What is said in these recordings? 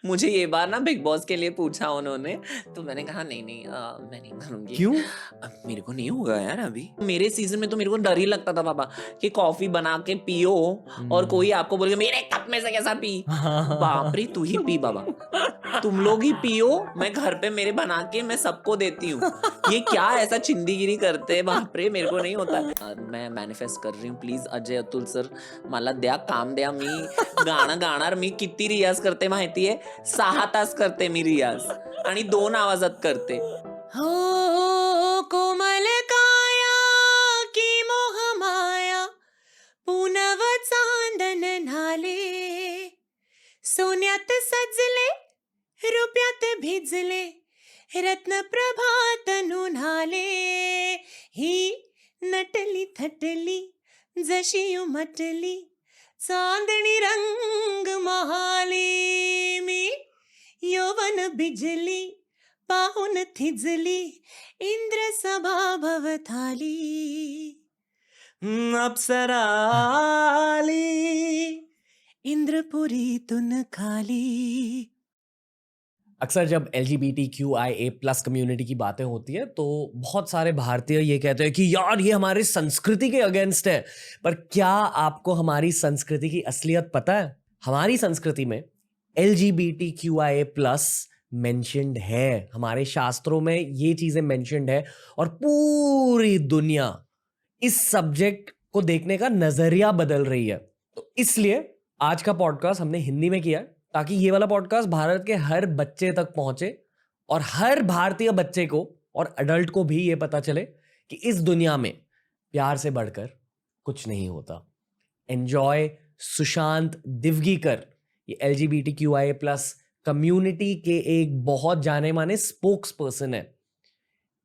मुझे ये बार ना बिग बॉस के लिए पूछा उन्होंने, तो मैंने कहा नहीं नहीं मैं नहीं करूंगी। क्यों? अब मेरे को नहीं होगा यार अभी। मेरे सीजन में तो मेरे को डर ही लगता था बाबा कि कॉफी बना के पियो और कोई आपको बोले मेरे कप में से कैसा पी। बाप रे, तू ही पी बाबा, तुम लोग ही पियो, मैं घर पे मेरे बना के मैं सबको देती हूँ। ये क्या ऐसा चिंदीगिरी करते हैं, बाप रे मेरे को नहीं होता। मैं मैनिफेस्ट कर रही हूँ, प्लीज अजय अतुल सर मला द्या काम द्या, मी गाणं गाणार. मी किती रियाज करते माहितीये, 6 तास करते मी रियाज आणि 2 आवाजात करते. हो कोमल काया की मोह माया, पुनव चांदन नाले, सोन्यात सजले रुपयात भिजले, रत्न प्रभात नुनाले, ही नटली थटली जशी उमटली, चांदणी रंग महाली, मी यौवन बिजली पाहून थिजली, इंद्र सभा भवताली, अप्सरा आली इंद्रपुरीतून खाली. अक्सर जब LGBTQIA+ कम्युनिटी की बातें होती है तो बहुत सारे भारतीय ये कहते हैं कि यार ये हमारी संस्कृति के अगेंस्ट है। पर क्या आपको हमारी संस्कृति की असलियत पता है? हमारी संस्कृति में LGBTQIA+ मेंशन्ड है, हमारे शास्त्रों में ये चीजें मेंशन्ड है और पूरी दुनिया इस सब्जेक्ट को देखने का नजरिया बदल रही है। तो इसलिए आज का पॉडकास्ट हमने हिंदी में किया है ताकि ये वाला पॉडकास्ट भारत के हर बच्चे तक पहुंचे और हर भारतीय बच्चे को और अडल्ट को भी ये पता चले कि इस दुनिया में प्यार से बढ़कर कुछ नहीं होता। एंजॉय सुशांत दिवगीकर, ये LGBTQIA+ कम्युनिटी के एक बहुत जाने माने स्पोक्स पर्सन है,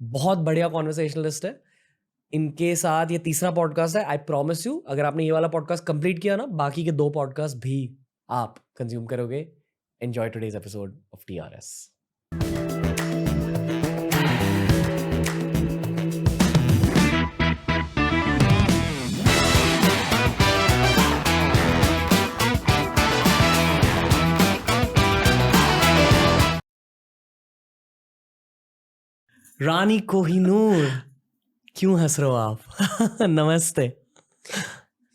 बहुत बढ़िया कॉन्वर्सेशनलिस्ट है। इनके साथ ये तीसरा पॉडकास्ट है। आई प्रॉमिस यू, अगर आपने ये वाला पॉडकास्ट कंप्लीट किया ना, बाकी के 2 पॉडकास्ट भी आप कंज्यूम करोगे। Enjoy today's episode of TRS। रानी कोहिनूर, क्यों हंस रहे हो आप? नमस्ते।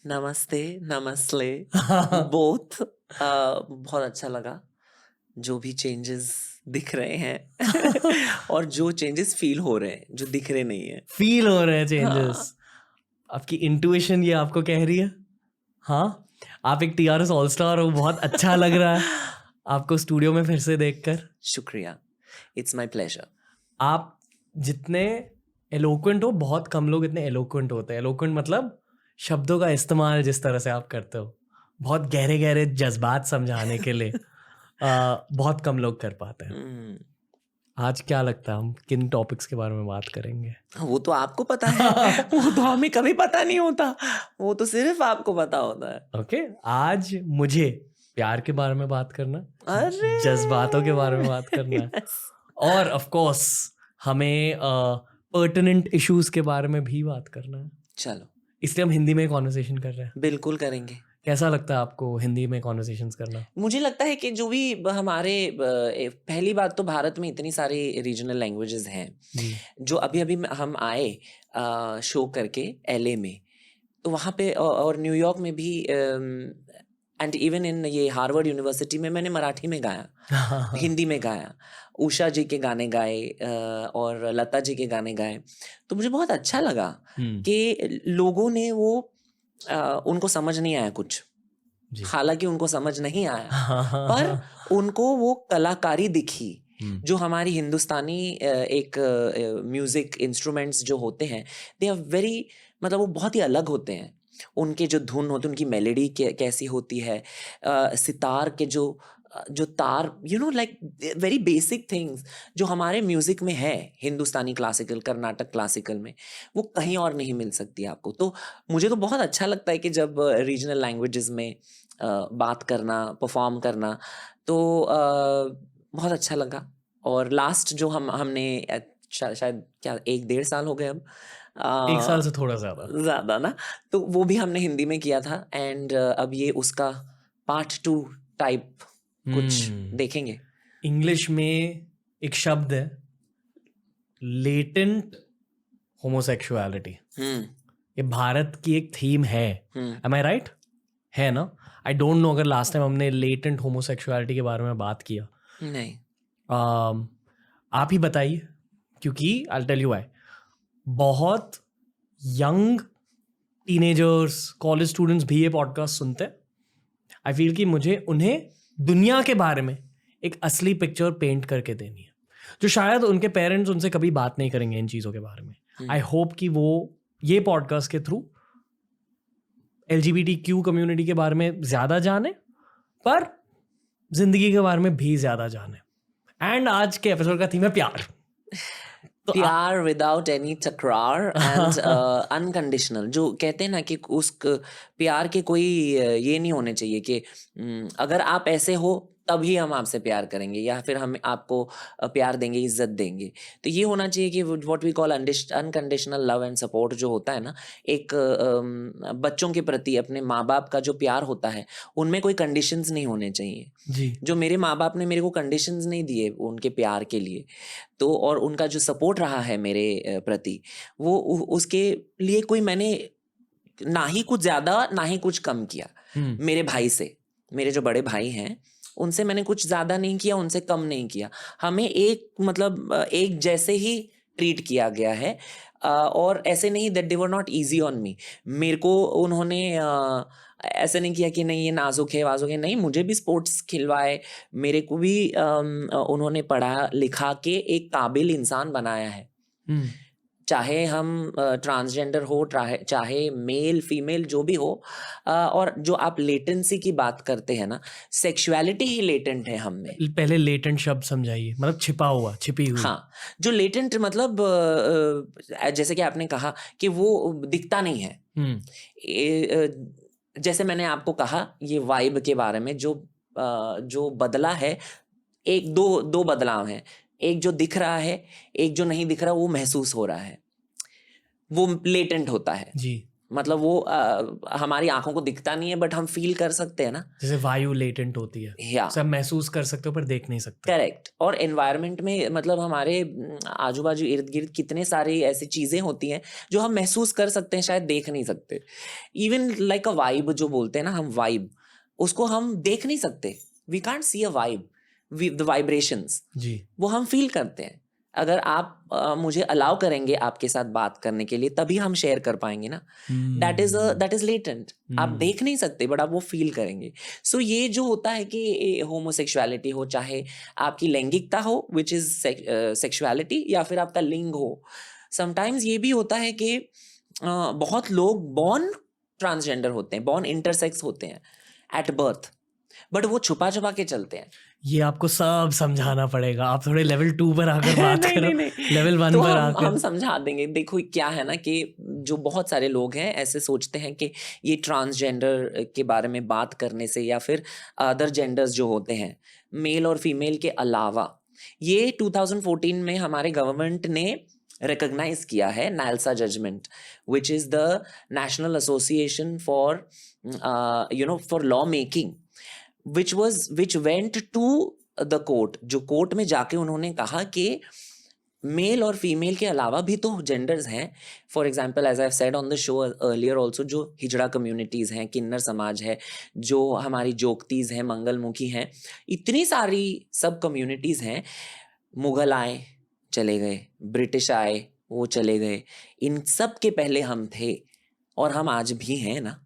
नमस्ते नमस्ते बोथ। बहुत अच्छा लगा जो भी चेंजेस दिख रहे हैं और जो चेंजेस फील हो रहे हैं जो दिख रहे नहीं है। फील हो रहे हैं चेंजेस। आपकी इंट्यूशन ये आपको कह रही है। हाँ, आप एक TRS ऑल स्टार हो, बहुत अच्छा लग रहा है आपको स्टूडियो में फिर से देखकर। शुक्रिया, इट्स माय प्लेजर। आप जितने एलोक्वेंट हो, बहुत कम लोग इतने एलोक्वेंट होते हैं। एलोक्वेंट मतलब शब्दों का इस्तेमाल जिस तरह से आप करते हो, बहुत गहरे गहरे जज्बात समझाने के लिए बहुत कम लोग कर पाते हैं। आज क्या लगता है हम किन टॉपिक्स के बारे में बात करेंगे? वो तो आपको पता है। वो तो हमें कभी पता नहीं होता, वो तो सिर्फ आपको पता होता है। ओके, आज मुझे प्यार के बारे में बात करना, अरे जज्बातों के बारे में बात करना है और ऑफ कोर्स हमें पर्टिनेंट इश्यूज के बारे में भी बात करना है। चलो, इसलिए हम हिंदी में कॉन्वर्सेशन कर रहे हैं। बिल्कुल करेंगे। कैसा लगता है आपको हिंदी में कॉन्वर्सेशंस करना? मुझे लगता है कि जो भी हमारे पहली बात तो भारत में इतनी सारी रीजनल लैंग्वेजेस हैं जी। जो अभी अभी हम आए शो करके LA में, तो वहाँ पे और न्यूयॉर्क में भी एंड इवन इन ये हार्वर्ड यूनिवर्सिटी में मैंने मराठी में गाया, हिंदी में गाया, उषा जी के गाने गाए और लता जी के गाने गाए। तो मुझे बहुत अच्छा लगा कि लोगों ने वो उनको समझ नहीं आया कुछ, हालांकि उनको समझ नहीं आया, पर उनको वो कलाकारी दिखी जो हमारी हिंदुस्तानी एक म्यूजिक इंस्ट्रूमेंट्स जो होते हैं, दे आर वेरी, मतलब वो बहुत ही अलग होते हैं। उनके जो धुन होती है, उनकी मेलोडी कैसी होती है, सितार के जो तार, you know, like very basic things जो हमारे म्यूजिक में है, हिंदुस्तानी क्लासिकल, कर्नाटक क्लासिकल में, वो कहीं और नहीं मिल सकती आपको। तो मुझे तो बहुत अच्छा लगता है कि जब रीजनल लैंग्वेजेस में बात करना, परफॉर्म करना, तो बहुत अच्छा लगा। और लास्ट जो हमने शायद क्या 1-1.5 साल हो गए अब, 1 साल से थोड़ा ज्यादा ना, तो वो भी हमने हिंदी में किया था। एंड अब ये उसका पार्ट 2 टाइप कुछ देखेंगे। इंग्लिश में एक शब्द है, लेटेंट होमोसेक्सुअलिटी। ये भारत की एक थीम है, एम आई राइट? है ना? आई डोंट नो अगर लास्ट टाइम हमने लेटेंट होमोसेक्सुअलिटी के बारे में बात किया। नहीं। आप ही बताइए, क्योंकि आई टेल यू व्हाई। बहुत यंग टीनेजर्स, कॉलेज स्टूडेंट्स भी ये पॉडकास्ट सुनते हैं। आई फील कि मुझे उन्हें दुनिया के बारे में एक असली पिक्चर पेंट करके देनी है, जो शायद उनके पेरेंट्स उनसे कभी बात नहीं करेंगे इन चीज़ों के बारे में। आई होप कि वो ये पॉडकास्ट के थ्रू LGBTQ कम्युनिटी के बारे में ज़्यादा जाने, पर जिंदगी के बारे में भी ज़्यादा जाने। एंड आज के एपिसोड का थीम है प्यार। तो प्यार विदाउट एनी तकरार एंड अनकंडीशनल। जो कहते हैं ना कि उस प्यार के कोई ये नहीं होने चाहिए कि अगर आप ऐसे हो तभी हम आपसे प्यार करेंगे या फिर हम आपको प्यार देंगे, इज्जत देंगे। तो ये होना चाहिए कि what we call unconditional love and support जो होता है ना, एक बच्चों के प्रति अपने माँ बाप का जो प्यार होता है, उनमें कोई कंडीशंस नहीं होने चाहिए जी। जो मेरे माँ बाप ने मेरे को कंडीशंस नहीं दिए उनके प्यार के लिए, तो और उनका जो सपोर्ट रहा है मेरे प्रति, वो उसके लिए कोई मैंने ना ही कुछ ज़्यादा ना ही कुछ कम किया। मेरे भाई से, मेरे जो बड़े भाई हैं उनसे मैंने कुछ ज़्यादा नहीं किया, उनसे कम नहीं किया। हमें एक मतलब एक जैसे ही ट्रीट किया गया है। और ऐसे नहीं that they were not easy on me. मेरे को उन्होंने ऐसे नहीं किया कि नहीं ये नाजुक है वाजुक है, नहीं, मुझे भी स्पोर्ट्स खिलवाए, मेरे को भी उन्होंने पढ़ा लिखा के एक काबिल इंसान बनाया है। चाहे हम ट्रांसजेंडर हो, चाहे मेल फीमेल जो भी हो। और जो आप लेटेंसी की बात करते हैं ना, सेक्सुअलिटी ही लेटेंट है हम में। पहले लेटेंट शब्द समझाइए, मतलब छिपा हुआ, छिपी हुई। हाँ, जो लेटेंट मतलब जैसे कि आपने कहा कि वो दिखता नहीं है। जैसे मैंने आपको कहा ये वाइब के बारे में, जो बदला है, एक दो बदलाव हैं। एक जो दिख रहा है, एक जो नहीं दिख रहा, वो महसूस हो रहा है, वो लेटेंट होता है जी। मतलब वो हमारी आंखों को दिखता नहीं है बट हम फील कर सकते हैं ना, जैसे वायु लेटेंट होती है, या सब महसूस कर सकते हो पर देख नहीं सकते। करेक्ट। और एनवायरनमेंट में मतलब हमारे आजू बाजू इर्द गिर्द कितने सारे ऐसी चीजें होती हैं जो हम महसूस कर सकते हैं, शायद देख नहीं सकते। इवन लाइक अ वाइब जो बोलते हैं ना हम, वाइब, उसको हम देख नहीं सकते। We can't see a vibe, the vibrations जी। वो हम फील करते हैं। अगर आप मुझे अलाउ करेंगे आपके साथ बात करने के लिए, तभी हम शेयर कर पाएंगे ना। That is latent. आप देख नहीं सकते बट आप वो फील करेंगे। सो ये जो होता है कि होमोसेक्सुअलिटी हो, चाहे आपकी लैंगिकता हो विच इज सेक्सुअलिटी, या फिर आपका लिंग हो। समटाइम्स ये भी होता है कि बहुत लोग बॉर्न ट्रांसजेंडर होते हैं, बॉर्न इंटरसेक्स होते हैं एट बर्थ, बट वो छुपा छुपा के चलते हैं। ये आपको सब समझाना पड़ेगा, आप थोड़े लेवल 2 पर आकर बात करो। लेवल 1 तो पर हम आकर समझा देंगे। देखो क्या है ना कि जो बहुत सारे लोग हैं ऐसे सोचते हैं कि ये ट्रांसजेंडर के बारे में बात करने से, या फिर अदर जेंडर्स जो होते हैं मेल और फीमेल के अलावा, ये 2014 में हमारे गवर्नमेंट ने रिकॉग्नाइज किया है NALSA judgement, which is the national association for for law making, which went to the court। जो कोर्ट में जाके उन्होंने कहा कि मेल और फीमेल के अलावा भी तो जेंडर्स हैं। For example, as I said on the show earlier also, जो हिजड़ा कम्युनिटीज़ हैं, किन्नर समाज है, जो हमारी जोगतीज़ हैं, मंगलमुखी हैं, इतनी सारी सब कम्युनिटीज़ हैं। मुगल आए चले गए, ब्रिटिश आए वो चले गए, इन सब के पहले हम थे और हम आज भी हैं ना।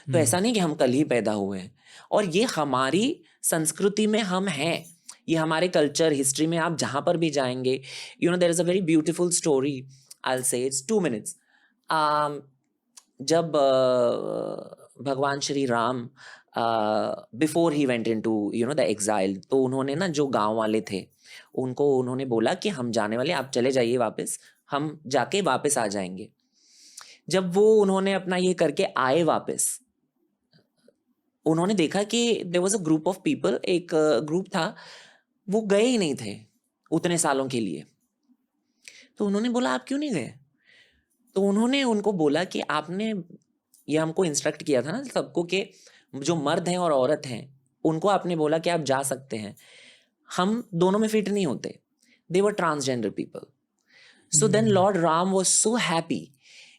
तो ऐसा नहीं कि हम कल ही पैदा हुए हैं, और ये हमारी संस्कृति में हम हैं, ये हमारे कल्चर हिस्ट्री में आप जहाँ पर भी जाएंगे, you know there is a very beautiful story, I will say it's 2 minutes। जब भगवान Shri Ram before he went into the exile, तो उन्होंने ना, जो गांव वाले थे उनको उन्होंने बोला कि हम जाने वाले, आप चले जाइए वापस, हम जाके वापस आ जाएंगे। जब वो उन्होंने अपना ये करके आए वापस, उन्होंने देखा कि there was a group of people, एक ग्रुप था, वो गए ही नहीं थे उतने सालों के लिए। तो उन्होंने बोला आप क्यों नहीं गए? तो उन्होंने उनको बोला कि आपने ये हमको इंस्ट्रक्ट किया था ना सबको कि जो मर्द हैं और औरत हैं उनको आपने बोला कि आप जा सकते हैं, हम दोनों में फिट नहीं होते. They were transgender people. So then lord Ram was so happy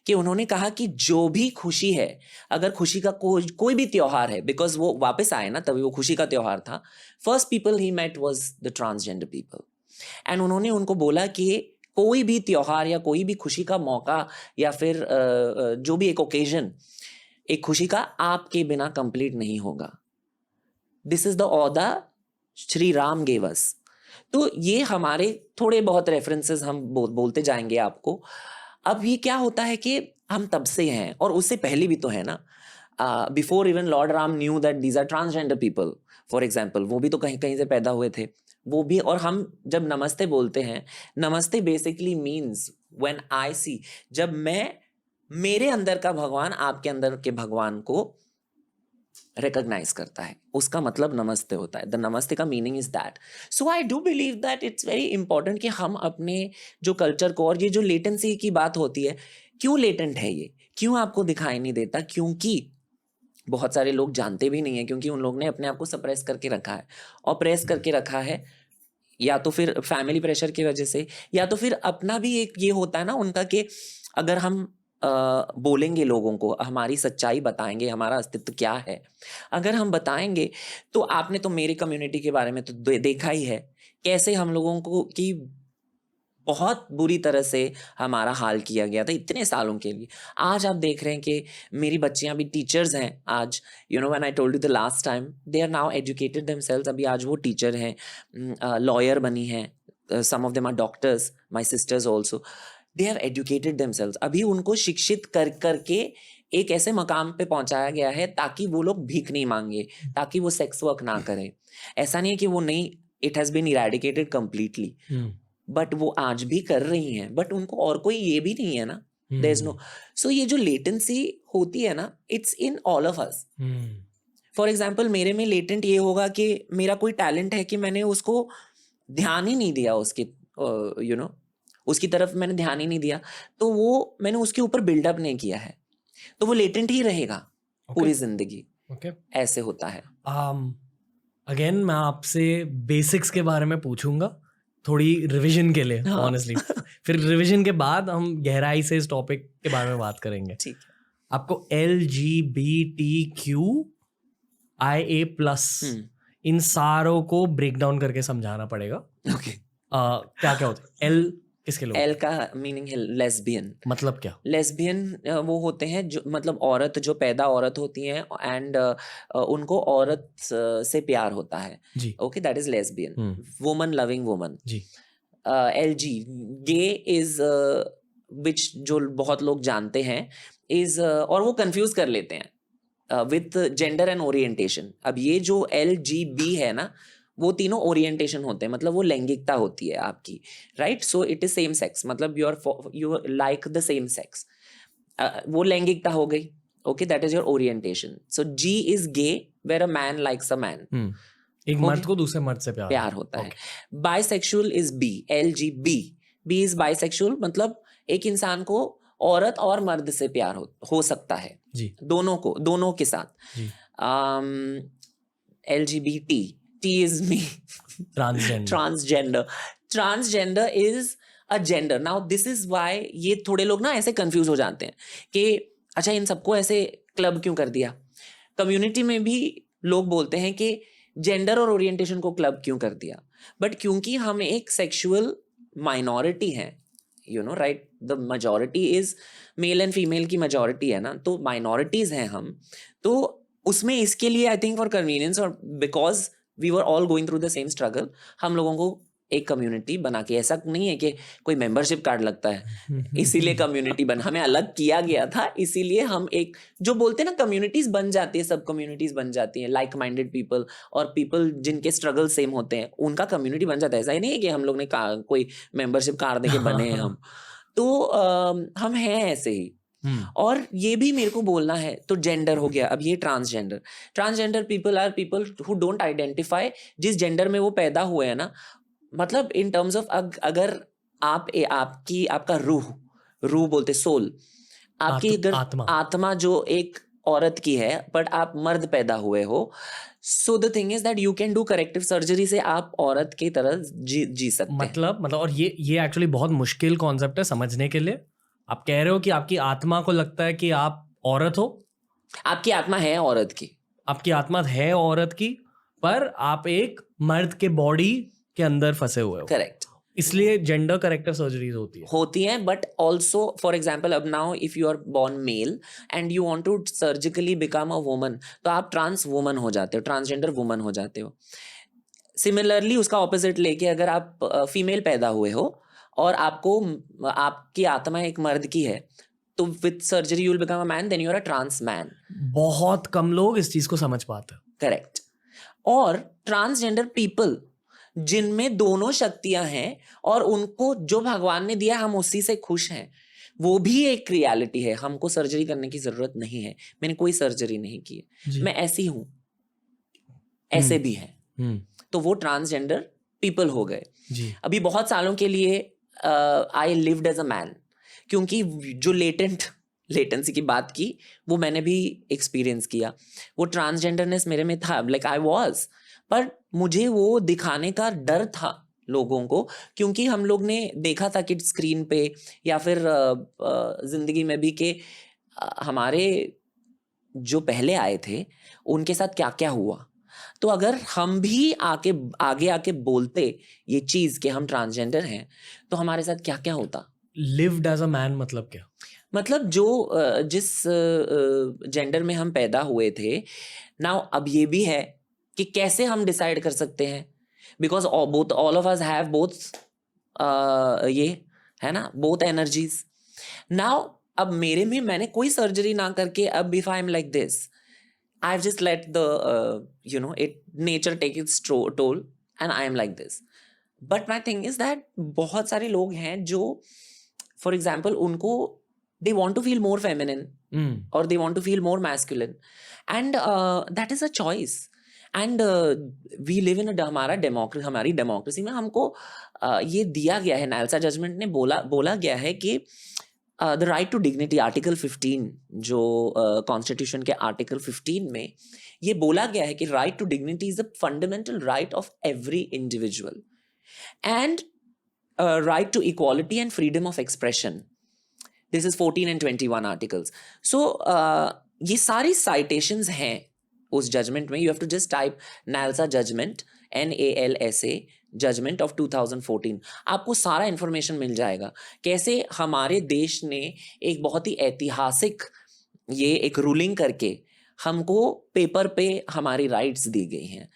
कि उन्होंने कहा कि जो भी खुशी है, अगर खुशी का कोई भी त्योहार है, बिकॉज वो वापस आए ना, तभी वो खुशी का त्योहार था. First people he met was the transgender people. And उन्होंने उनको बोला कि कोई भी त्योहार या कोई भी खुशी का मौका या फिर जो भी एक ओकेजन, एक खुशी का, आपके बिना कंप्लीट नहीं होगा. This is the order Shri Ram gave us. तो ये हमारे थोड़े बहुत रेफरेंसेस हम बोलते जाएंगे आपको. अब ये क्या होता है कि हम तब से हैं, और उससे पहले भी तो है ना. Before even Lord Ram knew that these are transgender people, for example, वो भी तो कहीं कहीं से पैदा हुए थे, वो भी. और हम जब नमस्ते बोलते हैं, नमस्ते बेसिकली मीन्स व्हेन आई सी, जब मेरे अंदर का भगवान आपके अंदर के भगवान को रिकॉग्नाइज करता है, उसका मतलब नमस्ते होता है. द नमस्ते का meaning is that. So I do believe that it's very important कि हम अपने जो कल्चर को, और ये जो लेटेंसी की बात होती है, क्यों लेटेंट है ये, क्यों आपको दिखाई नहीं देता? क्योंकि बहुत सारे लोग जानते भी नहीं है, क्योंकि उन लोग ने अपने आप को सप्रेस करके रखा है. और प्रेस करके रखा है या तो फिर फैमिली प्रेशर की वजह से, या तो फिर अपना भी एक ये होता है ना उनका कि अगर हम बोलेंगे लोगों को, हमारी सच्चाई बताएंगे, हमारा अस्तित्व क्या है, अगर हम बताएंगे, तो आपने तो मेरी कम्युनिटी के बारे में तो देखा ही है कैसे हम लोगों को की बहुत बुरी तरह से हमारा हाल किया गया था इतने सालों के लिए. आज आप देख रहे हैं कि मेरी बच्चियां भी टीचर्स हैं आज. You know when I told you the last time, they are now educated themselves. अभी आज वो टीचर हैं, लॉयर बनी हैं, some of them are doctors, my sisters also. They have educated themselves. अभी उनको शिक्षित कर करके एक ऐसे मकाम पे पहुंचाया गया है ताकि वो लोग भीख नहीं मांगे, ताकि वो सेक्स वर्क ना करें. ऐसा नहीं है कि वो नहीं, it has been eradicated completely, but वो आज भी कर रही हैं. बट उनको और कोई ये भी नहीं है ना, देयर इज नो. सो ये जो लेटेंसी होती है ना, it's in all of us. For example, मेरे में लेटेंट ये होगा कि मेरा कोई टैलेंट है कि मैंने उसको ध्यान ही नहीं दिया, उसके यू नो उसकी तरफ मैंने ध्यान ही नहीं दिया, तो वो मैंने उसके ऊपर बिल्डअप नहीं किया है, तो वो लेटेंट ही रहेगा पूरी जिंदगी. ऐसे होता है. अगेन मैं आपसे बेसिक्स के बारे में पूछूंगा थोड़ी रिवीजन के लिए, ऑनेस्टली. फिर रिवीजन के बाद हम गहराई से इस टॉपिक के बारे में बात करेंगे. ठीक है. आपको LGBTQIA+ इन सारों को ब्रेक डाउन करके समझाना पड़ेगा. ओके. क्या क्या होता है? एल किसके लोग? एल का मीनिंग है लेस्बियन. मतलब क्या? लेस्बियन वो होते हैं जो, मतलब औरत, जो पैदा औरत होती हैं एंड उनको औरत से प्यार होता है. जी. Okay, that is lesbian. Woman loving woman. जी. LG गे इज विच जो बहुत लोग जानते हैं इज, और वो कंफ्यूज कर लेते हैं विथ जेंडर एंड ओरिएंटेशन. अब ये जो LGB है ना, वो तीनों ओरिएंटेशन होते हैं, मतलब वो लैंगिकता होती है आपकी, right. So it is same sex, मतलब you like the same sex, वो लैंगिकता हो गई. Okay, that is your orientation. So G is gay, where a man likes a man. एक मर्द को दूसरे मर्द से प्यार होता है. Bisexual is B, LGB. B is bisexual, मतलब एक इंसान को औरत और मर्द से प्यार हो सकता है जी. दोनों के साथ. LGBT, T is me. Transgender is a gender. Now this is why ये थोड़े लोग ना ऐसे कंफ्यूज हो जाते हैं कि अच्छा, इन सबको ऐसे क्लब क्यों कर दिया. कम्युनिटी में भी लोग बोलते हैं कि जेंडर और ओरिएंटेशन को क्लब क्यों कर दिया. बट क्योंकि हम एक सेक्सुअल माइनॉरिटी हैं, you no, right. The majority is male and female की मेजॉरिटी है ना, तो माइनॉरिटीज हैं हम. तो उसमें इसके लिए आई थिंक फॉर कन्वीनियंस और because we were all going through the same struggle, हम लोगों को एक कम्युनिटी बना के, ऐसा नहीं है कि कोई मेंबरशिप कार्ड लगता है इसीलिए कम्युनिटी बना, हमें अलग किया गया था, इसीलिए हम एक जो बोलते हैं ना, कम्युनिटीज बन जाती है, सब कम्युनिटीज बन जाती हैं, लाइक माइंडेड पीपल और पीपल जिनके स्ट्रगल सेम होते हैं, उनका कम्युनिटी बन जाता है. ऐसा ही नहीं है कि हम लोग ने कोई मेंबरशिप कार्ड दे के बने हैं हम. तो हम हैं ऐसे ही. और ये भी मेरे को बोलना है, तो जेंडर हो गया. अब ये transgender people are people who don't identify जिस जेंडर में वो पैदा हुए हैं ना, मतलब इन टर्म्स ऑफ अगर आपका रूह बोलते, सोल, आपकी अगर आत्मा जो एक औरत की है, बट आप मर्द पैदा हुए हो, सो the thing is that you can do corrective surgery से आप औरत की तरह जी सकते हैं. मतलब और ये एक्चुअली बहुत मुश्किल कॉन्सेप्ट है समझने के लिए. आप कह रहे हो कि आपकी आत्मा को लगता है कि आप औरत हो. आपकी आत्मा है औरत की. आपकी आत्मा है औरत की, पर आप एक मर्द के बॉडी के अंदर फंसे हुए हो. करेक्ट. इसलिए जेंडर करेक्टिव सर्जरीज होती है. बट ऑल्सो फॉर एग्जाम्पल अब now if you are born male and you want to surgically become a woman, तो आप ट्रांस वुमन हो जाते हो, ट्रांसजेंडर वुमन हो जाते हो. सिमिलरली उसका ऑपोजिट लेके अगर आप फीमेल पैदा हुए हो और आपकी आत्मा एक मर्द की है, तो with surgery you will become a man, then you are a trans man. बहुत कम लोग इस चीज को समझ पाते हैं. करेक्ट. और ट्रांसजेंडर पीपल जिनमें दोनों शक्तियां हैं और उनको जो भगवान ने दिया हम उसी से खुश हैं, वो भी एक रियलिटी है. हमको सर्जरी करने की जरूरत नहीं है. मैंने कोई सर्जरी नहीं की है. मैं ऐसी हूं, ऐसे भी है. तो वो ट्रांसजेंडर पीपल हो गए. अभी बहुत सालों के लिए I lived as a man, क्योंकि जो लेटेंसी की बात की वो मैंने भी एक्सपीरियंस किया. वो ट्रांसजेंडरनेस मेरे में था, लाइक आई वाज, पर मुझे वो दिखाने का डर था लोगों को, क्योंकि हम लोग ने देखा था कि स्क्रीन पे या फिर जिंदगी में भी कि हमारे जो पहले आए थे उनके साथ क्या क्या हुआ. तो अगर हम भी आगे आके बोलते ये चीज कि हम ट्रांसजेंडर हैं, तो हमारे साथ क्या क्या होता. लिव्ड एज अ मैन मतलब क्या? मतलब जिस जेंडर में हम पैदा हुए थे, नाउ अब ये भी है कि कैसे हम डिसाइड कर सकते हैं, because both all of us have both, ये है ना, बोथ एनर्जीज. नाउ अब मेरे में मैंने कोई सर्जरी ना करके, अब if I am like this, I've just let the nature take its toll and I am like this. But my thing is that बहुत सारे लोग हैं जो, for example, उनको they want to feel more feminine or they want to feel more masculine, and that is a choice. And we live in हमारी democracy में हमको ये दिया गया है, नालसा जजमेंट ने बोला गया है कि the right to dignity, article 15, जो कॉन्स्टिट्यूशन के आर्टिकल 15 में ये बोला गया है कि right to dignity is a fundamental right of every individual, and right to equality and freedom of expression. This is 14 and 21 articles. सो ये सारी साइटेशंस हैं उस जजमेंट में. You have to just type NALSA judgement, NALSA judgement of 2014. आपको सारा information मिल जाएगा कैसे हमारे देश ने एक बहुत ही ऐतिहासिक ये एक रूलिंग करके हमको पेपर पे हमारी राइट्स दी गई हैं.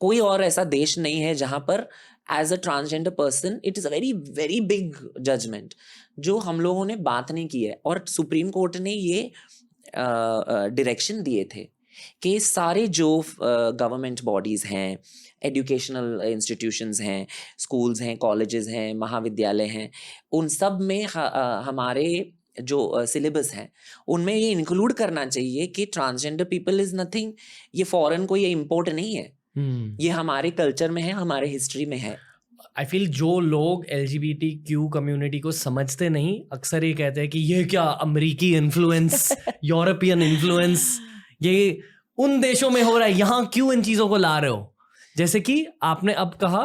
कोई और ऐसा देश नहीं है जहां पर as a transgender person it is a very very big judgement जो हम लोगों ने बात नहीं की है. और सुप्रीम कोर्ट ने ये डायरेक्शन दिए थे कि सारे जो गवर्नमेंट बॉडीज हैं, एजुकेशनल इंस्टीट्यूशंस हैं, स्कूल्स हैं, कॉलेजेस हैं, महाविद्यालय हैं, उन सब में हमारे जो सिलेबस है उनमें ये इंक्लूड करना चाहिए कि ट्रांसजेंडर पीपल इज नथिंग. ये फॉरेन को ये इम्पोर्ट नहीं है. ये हमारे कल्चर में है, हमारे हिस्ट्री में है. आई फील जो लोग LGBTQ कम्युनिटी को समझते नहीं, अक्सर ये कहते हैं कि ये क्या अमेरिकी इन्फ्लुएंस, यूरोपियन इन्फ्लुएंस, ये उन देशों में हो रहा है, यहाँ क्यों इन चीजों को ला रहे हो. जैसे कि आपने अब कहा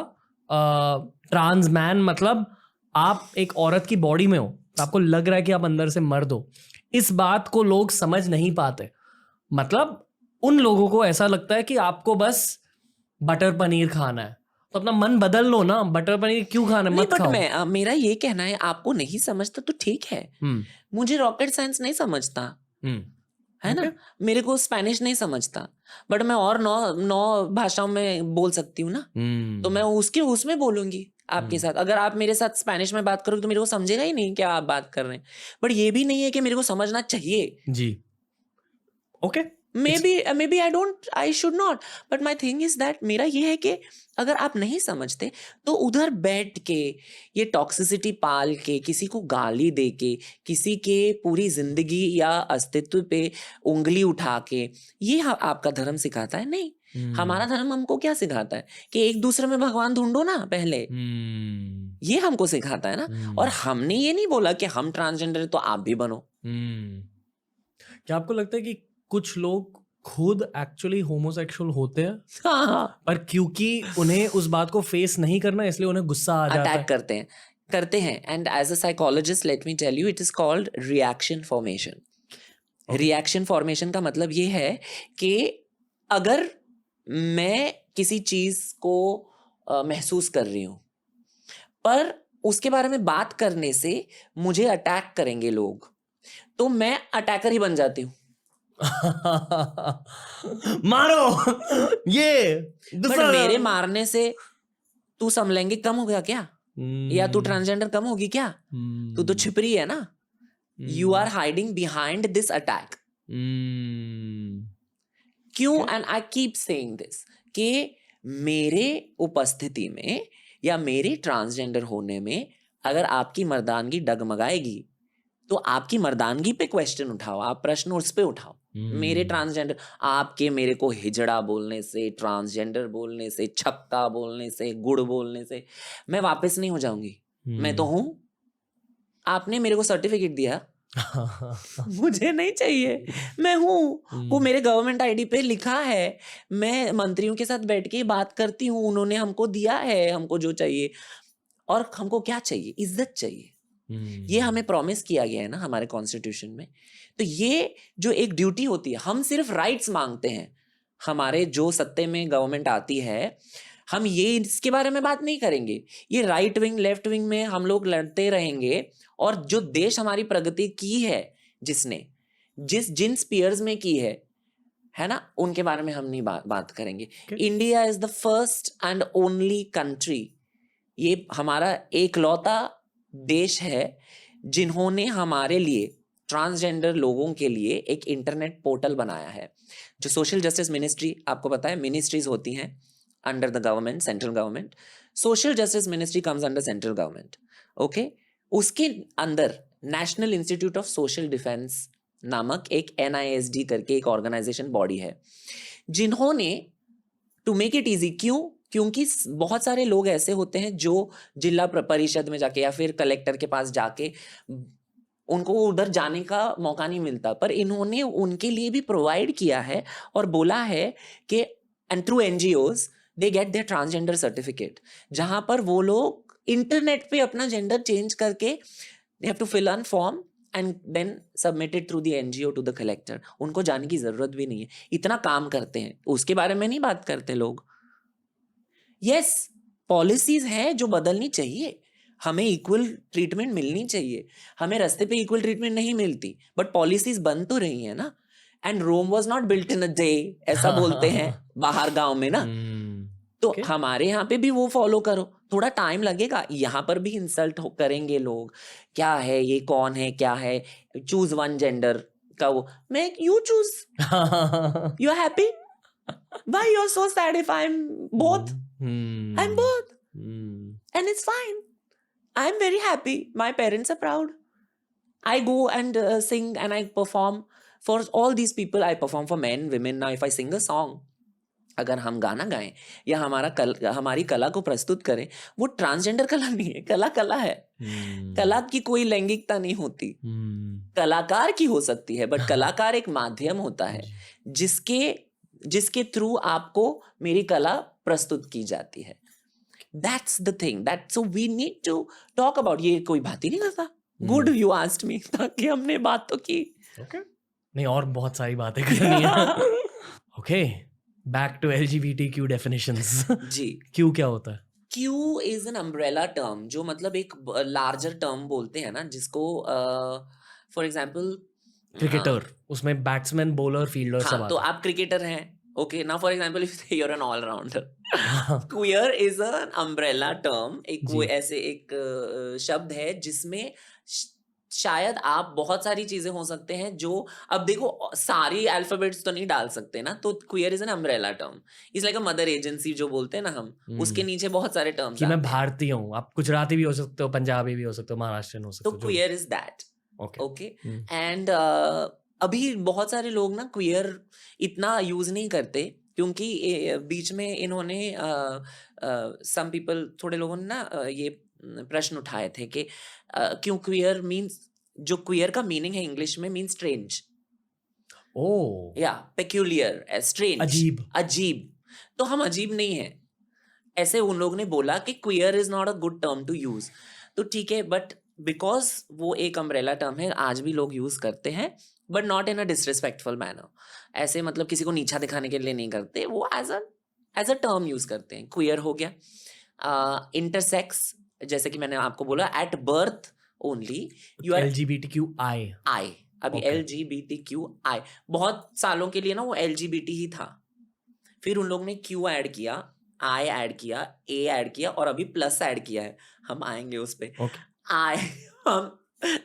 ट्रांस मैन, मतलब आप एक औरत की बॉडी में हो, तो आपको लग रहा है कि आप अंदर से मर्द हो. इस बात को लोग समझ नहीं पाते. मतलब उन लोगों को ऐसा लगता है कि आपको बस बटर पनीर खाना है, तो अपना मन बदल लो ना. बटर पनीर क्यों खाना, मत खाओ. बट मेरा ये कहना है, आपको नहीं समझता तो ठीक है. मुझे रॉकेट साइंस नहीं समझता है ना, मेरे को स्पेनिश नहीं समझता, बट मैं और 9 भाषाओं में बोल सकती हूँ ना. तो मैं उसमें बोलूंगी आपके साथ. अगर आप मेरे साथ स्पेनिश में बात करोगे तो मेरे को समझेगा ही नहीं क्या आप बात कर रहे हैं. बट ये भी नहीं है कि मेरे को समझना चाहिए जी. Okay, maybe I should not, but my thing is that मेरा ये है कि अगर आप नहीं समझते तो उधर बैठ के ये टॉक्सिसिटी पाल के, किसी को गाली दे के, किसी के पूरी जिंदगी या अस्तित्व पे उंगली उठा के, ये आपका धर्म सिखाता है? नहीं. हमारा धर्म हमको क्या सिखाता है कि एक दूसरे में भगवान ढूंढो ना पहले. ये हमको सिखाता है ना. और हमने ये नहीं बोला कि हम ट्रांसजेंडर है तो आप भी बनो. क्या आपको लगता है कि कुछ लोग खुद एक्चुअली होमोसेक्सुअल होते हैं, हाँ, पर क्योंकि उन्हें उस बात को फेस नहीं करना इसलिए उन्हें गुस्सा आ जाता अटैक है। करते हैं and as a psychologist let me tell you it is called reaction formation. Okay. Reaction formation का मतलब ये है कि अगर मैं किसी चीज को महसूस कर रही हूं, पर उसके बारे में बात करने से मुझे अटैक करेंगे लोग, तो मैं अटैकर ही बन जाती हूँ। मारो ये बट गुस्सा। मेरे मारने से तू समलैंगिक कम हो गया क्या, या तू ट्रांसजेंडर कम होगी क्या? तू तो छिपरी है ना। You are hiding behind this attack. क्यों? And I keep saying this कि मेरे उपस्थिति में या मेरे ट्रांसजेंडर होने में अगर आपकी मर्दानगी डगमगाएगी तो आपकी मर्दानगी पे क्वेश्चन उठाओ, आप प्रश्न उस पे उठाओ। मेरे ट्रांसजेंडर, आपके मेरे को हिजड़ा बोलने से, ट्रांसजेंडर बोलने से, छक्का बोलने से, गुड़ बोलने से मैं वापस नहीं हो जाऊंगी। मैं तो हूं। आपने मेरे को सर्टिफिकेट दिया, मुझे नहीं चाहिए, मैं हूँ। वो मेरे गवर्नमेंट आईडी पे लिखा है। मैं मंत्रियों के साथ बैठ के बात करती हूँ, उन्होंने हमको दिया है हमको जो चाहिए। और हमको क्या चाहिए? इज्जत चाहिए। ये हमें प्रॉमिस किया गया है ना हमारे कॉन्स्टिट्यूशन में। तो ये जो एक ड्यूटी होती है, हम सिर्फ राइट्स मांगते हैं। हमारे जो सत्ते में गवर्नमेंट आती है, हम ये इसके बारे में बात नहीं करेंगे। ये राइट विंग लेफ्ट विंग में हम लोग लड़ते रहेंगे। और जो देश हमारी प्रगति की है, जिसने जिन स्पीयर्स में की है ना, उनके बारे में हम नहीं बात करेंगे। India is the first and only country, ये हमारा एकलौता देश है जिन्होंने हमारे लिए, ट्रांसजेंडर लोगों के लिए एक इंटरनेट पोर्टल बनाया है। जो सोशल जस्टिस मिनिस्ट्री, आपको पता है मिनिस्ट्रीज होती हैं under the government, central government. Social justice ministry comes under central government, okay. उसके अंदर national institute of social defence नामक एक NISD करके एक ऑर्गेनाइजेशन बॉडी है, जिन्होंने टू मेक इट इजी, क्योंकि बहुत सारे लोग ऐसे होते हैं जो जिला परिषद में जाके या फिर कलेक्टर के पास जाके उनको उधर जाने का मौका नहीं मिलता, पर इन्होंने उनके लिए भी प्रोवाइड किया है और बोला है कि and through NGOs they get their transgender certificate, जहां पर वो लोग इंटरनेट पे अपना जेंडर चेंज करके they have to fill an form and then submitted through the NGO to the collector. उनको जाने की जरूरत भी नहीं है, इतना काम करते हैं, उसके बारे में नहीं बात करते लोग। यस, पॉलिसीज हैं जो बदलनी चाहिए, हमें इक्वल ट्रीटमेंट मिलनी चाहिए। हमें रास्ते पे इक्वल ट्रीटमेंट नहीं मिलती, बट पॉलिसीज बन तो रही है ना। And Rome was not built in a day, ऐसा बोलते हैं बाहर गांव में ना। तो हमारे यहाँ पे भी वो फॉलो करो, थोड़ा टाइम लगेगा। यहाँ पर भी इंसल्ट करेंगे लोग, क्या है ये, कौन है, क्या है, चूज वन जेंडर का वो, मैं you choose, you are happy, why you're so sad if I'm both? I'm both, and it's fine. I'm very happy, my parents are proud. I go and sing and I perform for all these people. I perform for men, women. Now if I sing a song, अगर हम गाना गाएं या हमारी कला को प्रस्तुत करें, वो ट्रांसजेंडर कला नहीं है, कला है। कला की कोई लैंगिकता नहीं होती, कलाकार की हो सकती है, बट कलाकार एक माध्यम होता है जिसके थ्रू आपको मेरी कला प्रस्तुत की जाती है। That's the thing. So we need to talk about. ये कोई बात ही नहीं करता। Good you asked me, ताकि हमने बात तो की। Okay. नहीं, और बहुत सारी बातें करनी है। Okay. Back to LGBTQ definitions. Ji. Q क्या होता है? Q is an umbrella term, जो मतलब एक larger term बोलते हैं ना, जिसको for example क्रिकेटर, उसमें बैट्समैन, बॉलर, फील्डर सब तो आता है। आप क्रिकेटर हैं, ओके ना, for example if you're an allrounder. Queer is an umbrella term, एक वो ऐसे एक शब्द है जिसमें शायद आप बहुत सारी चीजें हो सकते हैं जो, अब देखो सारी अल्फाबेट्स तो नहीं डाल सकते ना, तो queer is an umbrella term, is like a mother agency जो बोलते हैं ना हम, उसके नीचे बहुत सारे टर्म्स कि मैं भारतीय हूँ, आप गुजराती भी हो सकते हो, पंजाबी भी हो सकते हो, महाराष्ट्रियन हो सकते हो, तो queer is that, okay. And अभी बहुत सारे लोग ना क्वियर इतना यूज नहीं करते, क्योंकि बीच में इन्होंने सम पीपल, थोड़े लोगों ने ना ये प्रश्न उठाए थे कि क्यों क्वियर मीन्स, जो क्वियर का मीनिंग है इंग्लिश में मीन्स स्ट्रेंज। ओ, या पेक्यूलियर, स्ट्रेंज, अजीब। अजीब। तो हम अजीब नहीं है, ऐसे उन लोग ने बोला कि queer is not a good term to use. तो ठीक है, बट बिकॉज वो एक अम्ब्रेला टर्म है, आज भी लोग यूज करते हैं, but not in a disrespectful manner. ऐसे मतलब किसी को नीचा दिखाने के लिए नहीं करते, वो एज अ टर्म यूज करते हैं। क्वियर हो गया। इंटरसेक्स, जैसे कि मैंने आपको बोला, at birth only you are LGBTQI। I. अभी Okay. LGBTQI बहुत सालों के लिए ना वो LGBT ही था, फिर उन लोग ने Q ऐड किया, I ऐड किया, A ऐड किया, और अभी प्लस ऐड किया है। हम आएंगे उस पे। Okay. I हम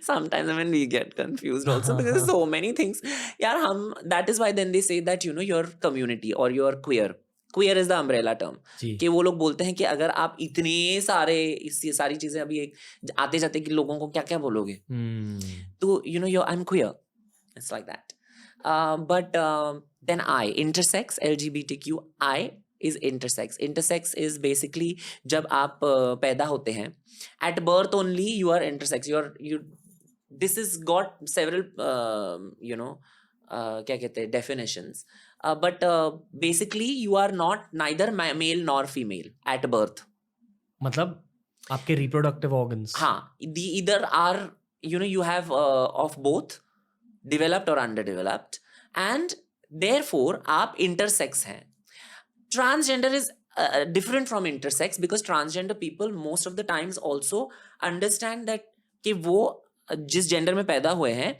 sometimes when we get confused also because so many things यार हम, that is why then they say that you know your community or your queer is the umbrella term जी। कि वो लोग बोलते हैं कि अगर आप इतने सारे ये सारी चीजें अभी एक आते जाते कि लोगों को क्या क्या बोलोगे, तो you know you're I'm queer, it's like that. But then I, intersex, LGBTQI is intersex. Intersex is basically जब आप पैदा होते हैं, at birth only you are intersex. This has got several you know क्या कहते हैं definitions. But basically you are not neither male nor female at birth. मतलब आपके reproductive organs। हाँ, the either are you know you have of both, developed or underdeveloped, and therefore आप intersex हैं. Transgender is different from intersex because transgender people most of the times also understand that कि वो जिस gender में पैदा हुए हैं,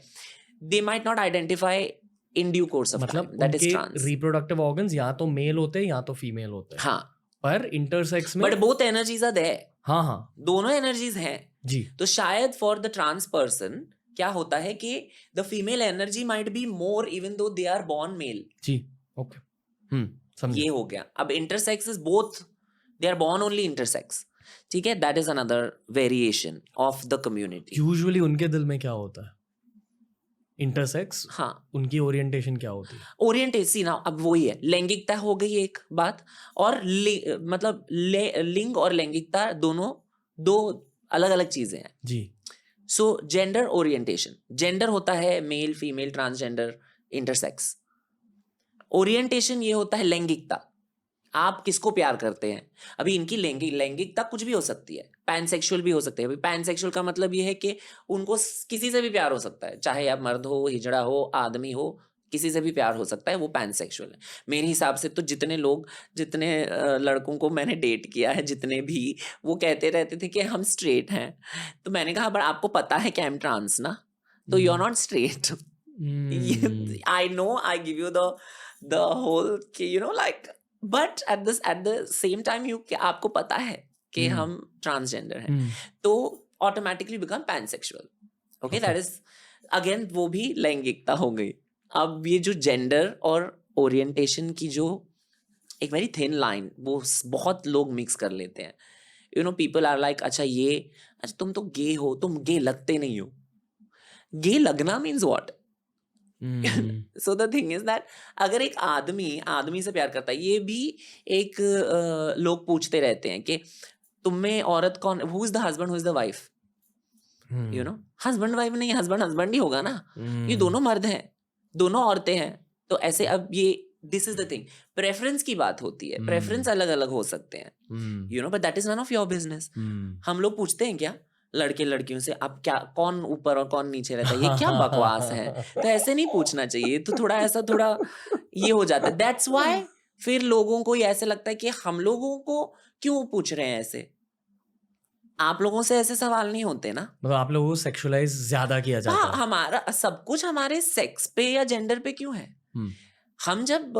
they might not identify in due course of मतलब time, that is उनके trans. reproductive organs या तो मेल होते हैं या तो फीमेल होते हैं, हाँ, पर इंटरसेक्स में but both energies are there. हाँ हाँ दोनों energies हैं। जी। तो शायद फॉर द ट्रांस पर्सन क्या होता है कि the female energy might be more even though they are born male. जी। ओके। समझे। ये हो गया। अब intersex is both, they are born only intersex, ठीक है, that is another variation of the community. Usually उनके दिल में क्या होता है? इंटरसेक्स, हाँ, उनकी ओरिएंटेशन क्या होती है? ओरिएंटेशन ना, अब वही है, लैंगिकता हो गई एक बात, और मतलब लिंग और लैंगिकता दोनों दो अलग अलग चीजें हैं। जी। सो जेंडर ओरिएंटेशन, जेंडर होता है male female transgender intersex. Orientation ये होता है लैंगिकता, आप किसको प्यार करते हैं। अभी इनकी लैंगिकता कुछ भी हो सकती है, पैनसेक्सुअल भी हो सकते हैं। अभी पैनसेक्सुअल का मतलब ये है कि उनको किसी से भी प्यार हो सकता है, चाहे आप मर्द हो, हिजड़ा हो, आदमी हो, किसी से भी प्यार हो सकता है, वो पैनसेक्सुअल है। मेरे हिसाब से तो जितने लोग, जितने लड़कों को मैंने डेट किया है, जितने भी, वो कहते रहते थे कि हम स्ट्रेट हैं। तो मैंने कहा बट आपको पता है कि आई एम ट्रांस ना, तो you are not straight. I know, I give you the whole कि you know like, but at the same time you, आपको पता है कि हम ट्रांसजेंडर हैं, तो automatically become pansexual. Okay, that is again वो भी लैंगिकता हो गई। अब ये जो जेंडर और ओरिएंटेशन की जो एक वेरी थिन लाइन, वो बहुत लोग मिक्स कर लेते हैं। You know people are like अच्छा ये, अच्छा तुम तो गे हो, तुम गे लगते नहीं हो। गे लगना means what? So the thing is that अगर एक आदमी से प्यार करता है, ये भी एक लोग पूछते रहते हैं कि तुम में औरत कौन, who is the husband, who is the wife, you know, husband wife नहीं, हस्बैंड ही होगा ना। ये दोनों मर्द हैं, दोनों औरतें हैं, तो ऐसे अब ये this is the thing, preference की बात होती है, प्रेफरेंस अलग अलग हो सकते हैं, you know, but that is none of your business. हम लोग पूछते हैं क्या लड़के लड़कियों से, अब क्या कौन ऊपर और कौन नीचे रहता है, ये क्या बकवास है? तो ऐसे नहीं पूछना चाहिए, तो थोड़ा ऐसा थोड़ा ये हो जाता है। दैट्स व्हाई फिर लोगों को ये ऐसे लगता है कि हम लोगों को क्यों पूछ रहे हैं ऐसे। आप लोगों से ऐसे सवाल नहीं होते ना, मतलब आप लोगों को सेक्सुअलाइज ज्यादा किया जाता हाँ, है। हमारा सब कुछ हमारे सेक्स पे या जेंडर पे क्यों है? हम जब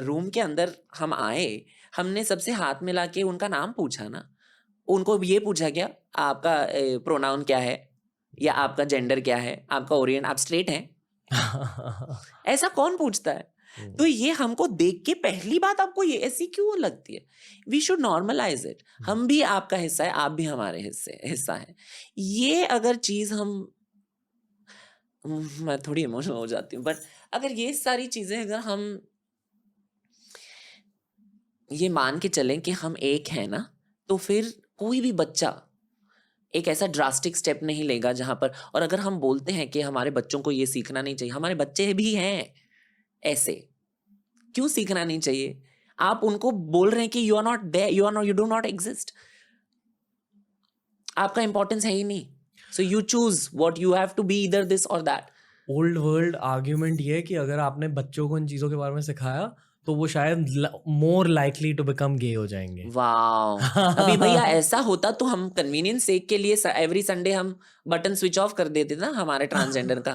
रूम के अंदर हम आए, हमने सबसे हाथ मिला के उनका नाम पूछा ना, उनको ये पूछा क्या आपका प्रोनाउन क्या है, या आपका जेंडर क्या है, आपका ओरिएंट, आप स्ट्रेट हैं? ऐसा कौन पूछता है? तो ये हमको देख के पहली बात आपको ये ऐसी क्यों लगती है? We should normalise it. हम भी आपका हिस्सा है, आप भी हमारे हिस्सा है। ये अगर चीज मैं थोड़ी इमोशनल हो जाती हूँ, बट अगर ये सारी चीजें अगर हम ये मान के चलें कि हम एक हैं ना, तो फिर कोई भी बच्चा एक ऐसा ड्रास्टिक स्टेप नहीं लेगा जहां पर, और अगर हम बोलते हैं कि हमारे बच्चों को ये सीखना नहीं चाहिए, हमारे बच्चे भी हैं, ऐसे क्यों सीखना नहीं चाहिए? आप उनको बोल रहे हैं कि you are not there, you do not exist, आपका इंपॉर्टेंस है ही नहीं. So you choose what you have to be, either this or that. Old world argument ये है कि अगर आपने बच्चों को इन चीज़ों के बारे में सिखाया तो वो शायद मोर लाइकली टू बिकम गे हो जाएंगे. वाओ. अभी भैया ऐसा होता तो हम कन्वीनियंस सेक के लिए एवरी संडे हम बटन स्विच ऑफ कर देते ना हमारे ट्रांसजेंडर का,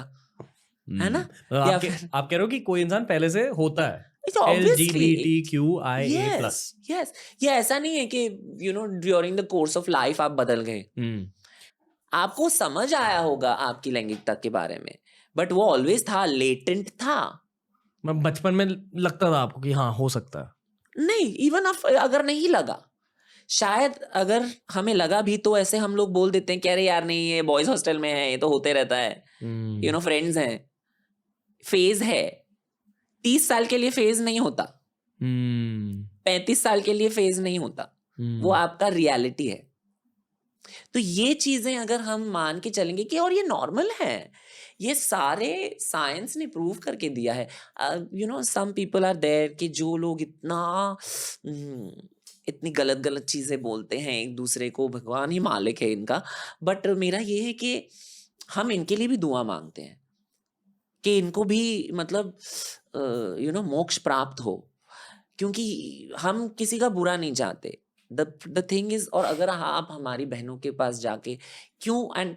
है ना? मतलब या आप कह रहे हो कि कोई इंसान पहले से होता है LGBTQIA+. यस, ये ऐसा नहीं है कि during the course of life आप बदल गए. आपको समझ आया होगा आपकी लैंगिकता के बारे में, बट वो ऑलवेज था, लेटेंट था. मैं बचपन में लगता था आपको कि हाँ हो सकता है? नहीं, इवन अगर नहीं लगा, शायद अगर हमें लगा भी तो ऐसे हम लोग बोल देते हैं कि अरे यार नहीं, ये बॉयज हॉस्टल में है, ये तो होते रहता है, फ्रेंड्स हैं, फेज है. 30 साल के लिए फेज नहीं होता, 35 साल के लिए फेज नहीं होता, वो आपका रियलिटी है. तो ये चीजें अगर हम मान के चलेंगे कि और ये नॉर्मल है, ये सारे साइंस ने प्रूव करके दिया है. सम पीपल आर देयर कि जो लोग इतनी गलत गलत चीजें बोलते हैं एक दूसरे को, भगवान ही मालिक है इनका. बट मेरा ये है कि हम इनके लिए भी दुआ मांगते हैं कि इनको भी मतलब मोक्ष प्राप्त हो, क्योंकि हम किसी का बुरा नहीं चाहते. द थिंग इज, और अगर आप हमारी बहनों के पास जाके क्यों, एंड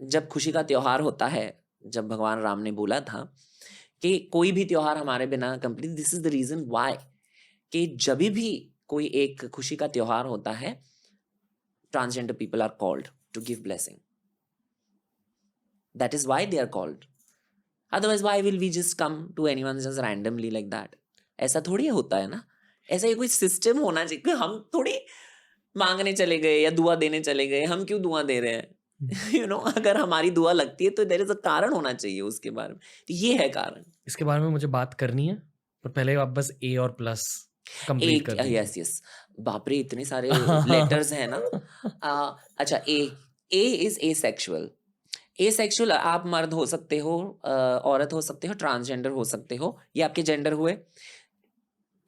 जब खुशी का त्योहार होता है, जब भगवान राम ने बोला था कि कोई भी त्योहार हमारे बिना complete, this is the reason why, कि जब भी कोई एक खुशी का त्योहार होता है, transgender people are called to give blessing. That is why they are called. Otherwise why will we just come to anyone just randomly like that? ऐसा थोड़ी होता है ना. ऐसा ही कोई सिस्टम होना चाहिए. हम थोड़ी मांगने चले गए या दुआ देने चले गए, हम क्यों दुआ दे रहे हैं? अगर हमारी दुआ लगती है तो देयर इज अ कारण होना चाहिए उसके बारे में. तो ये है कारण. इसके बारे में मुझे बात करनी है, पर पहले आप बस A और प्लस कंप्लीट कर दीजिए. यस, बाप रे इतने सारे लेटर्स हैं ना. अच्छा, ए इज एसेक्सुअल. एसेक्सुअल आप मर्द हो सकते हो, औरत हो सकते हो, ट्रांसजेंडर हो सकते हो, ये आपके जेंडर हुए.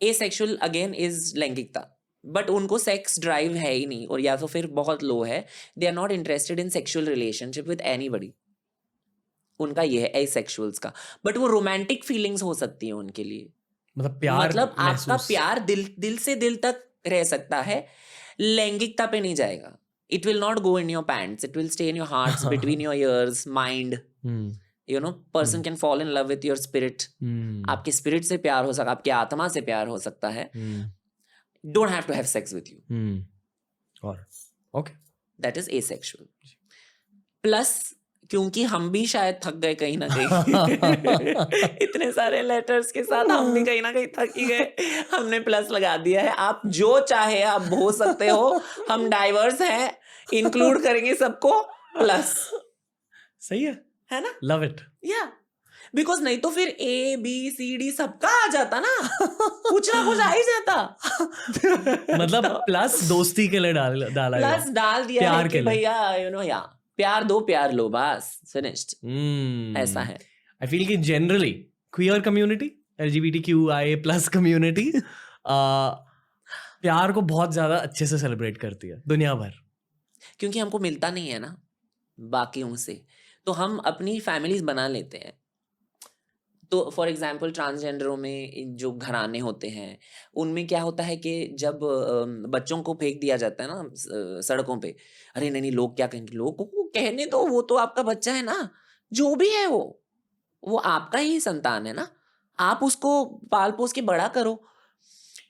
एसेक्सुअल अगेन इज लैंगिकता, बट उनको सेक्स ड्राइव है ही नहीं, और या तो फिर बहुत लो है. They are not interested in sexual relationship with anybody. उनका ये है एसेक्सुअल्स का. बट वो रोमांटिक फीलिंग्स हो सकती है उनके लिए, मतलब प्यार, मतलब आपका प्यार दिल से दिल तक रह सकता है, लैंगिकता पे नहीं जाएगा. It will not go in your pants, it will stay in your hearts, between your ears, mind. Person can fall in love with your spirit. आपके स्पिरिट से प्यार हो सकता है, आपकी आत्मा से प्यार हो सकता है. Don't have to have sex with you. और okay, that is asexual. Plus क्योंकि हम भी शायद थक गए कहीं ना कहीं इतने सारे लेटर्स के साथ हम भी कहीं ना कहीं थक ही गए, हमने प्लस लगा दिया है. आप जो चाहे आप हो सकते हो, हम डाइवर्स हैं, इंक्लूड करेंगे सबको, प्लस. सही है ना? Love it. या बिकॉज नहीं तो फिर ABCD सबका आ जाता ना, कुछ ना कुछ आ ही जाता. मतलब प्लस दोस्ती के लिए डाला प्लस डाल दिया प्यार है के कि लिए. भैया या प्यार दो प्यार लो, बस फिनिश्ड. ऐसा है. आई फील कि generally queer community, LGBTQIA+ community प्यार को बहुत ज्यादा अच्छे से सेलिब्रेट करती है दुनिया भर, क्योंकि हमको मिलता नहीं है ना बाकियों से, तो हम अपनी फैमिलीज बना लेते हैं. तो फॉर एग्जांपल ट्रांसजेंडरों में जो घराने होते हैं, उनमें क्या होता है कि जब बच्चों को फेंक दिया जाता है ना सड़कों पे, अरे नहीं नहीं लोग क्या कहेंगे, लोगों को कहने दो, वो तो आपका बच्चा है ना, जो भी है वो आपका ही संतान है ना, आप उसको पाल पोस के बड़ा करो.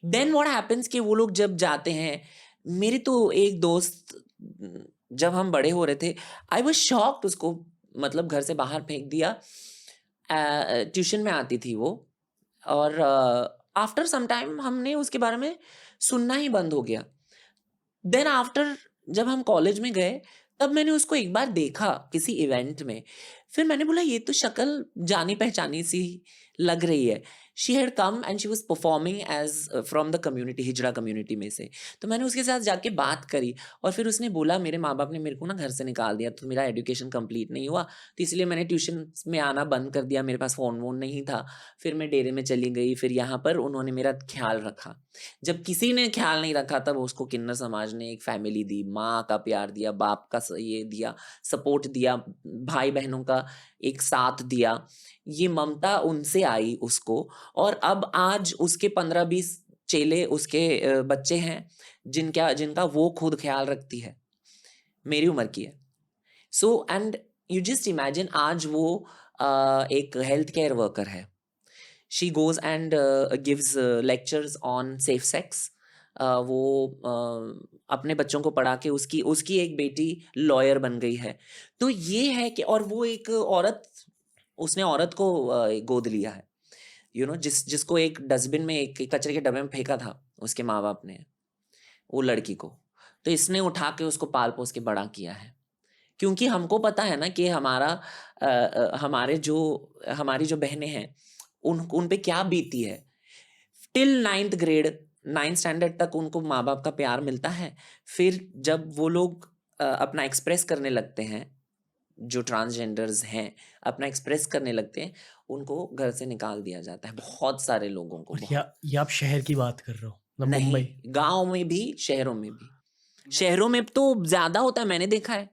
देन व्हाट हैपेंस कि वो लोग जब जाते हैं, मेरी तो एक दोस्त, जब हम बड़े हो रहे थे, आई वाज शॉक्ड, उसको मतलब घर से बाहर फेंक दिया. ट्यूशन में आती थी वो, और आफ्टर सम टाइम हमने उसके बारे में सुनना ही बंद हो गया. देन आफ्टर जब हम कॉलेज में गए, तब मैंने उसको एक बार देखा किसी इवेंट में. फिर मैंने बोला ये तो शक्ल जानी पहचानी सी लग रही है. She had come and she was performing as from the community, hijra community में से। तो मैंने उसके साथ जाके बात करी और फिर उसने बोला मेरे माँ बाप ने मेरे को ना घर से निकाल दिया, तो मेरा एजुकेशन कंप्लीट नहीं हुआ, तो इसलिए मैंने ट्यूशन में आना बंद कर दिया, मेरे पास फ़ोन वोन नहीं था। फिर मैं डेरे में चली गई, फिर यहाँ पर उन्होंने मेरा ख्याल रखा। जब किसी ने ख्याल नहीं रखा तब उसको किन्नर समाज ने एक फैमिली दी, माँ का प्यार दिया, बाप का ये दिया, सपोर्ट दिया, भाई बहनों का एक साथ दिया। ये ममता उनसे आई उसको, और अब आज उसके 15-20 चेले उसके बच्चे हैं जिनका वो खुद ख्याल रखती है, मेरी उम्र की है। So and you just imagine आज वो एक हेल्थ केयर वर्कर है। She goes and gives lectures on safe sex. वो अपने बच्चों को पढ़ा के उसकी एक बेटी लॉयर बन गई है। तो ये है कि, और वो एक औरत, उसने औरत को गोद लिया है, जिसको एक डस्टबिन में, एक कचरे के डब्बे में फेंका था उसके माँ बाप ने वो लड़की को, तो इसने उठा के उसको पाल पोस के बड़ा किया है। क्योंकि हमको पता है ना कि हमारी जो बहनें हैं उन पे क्या बीती है। Till 9th grade, 9th standard तक उनको माँ बाप का प्यार मिलता है। फिर जब वो लोग अपना एक्सप्रेस करने लगते हैं, जो ट्रांसजेंडर्स हैं अपना एक्सप्रेस करने लगते हैं, उनको घर से निकाल दिया जाता है, बहुत सारे लोगों को। और ये आप शहर की बात कर रहे हो, मतलब नहीं, मुंबई? गांव में भी, शहरों में भी। शहरों में तो ज्यादा होता है, मैंने देखा है।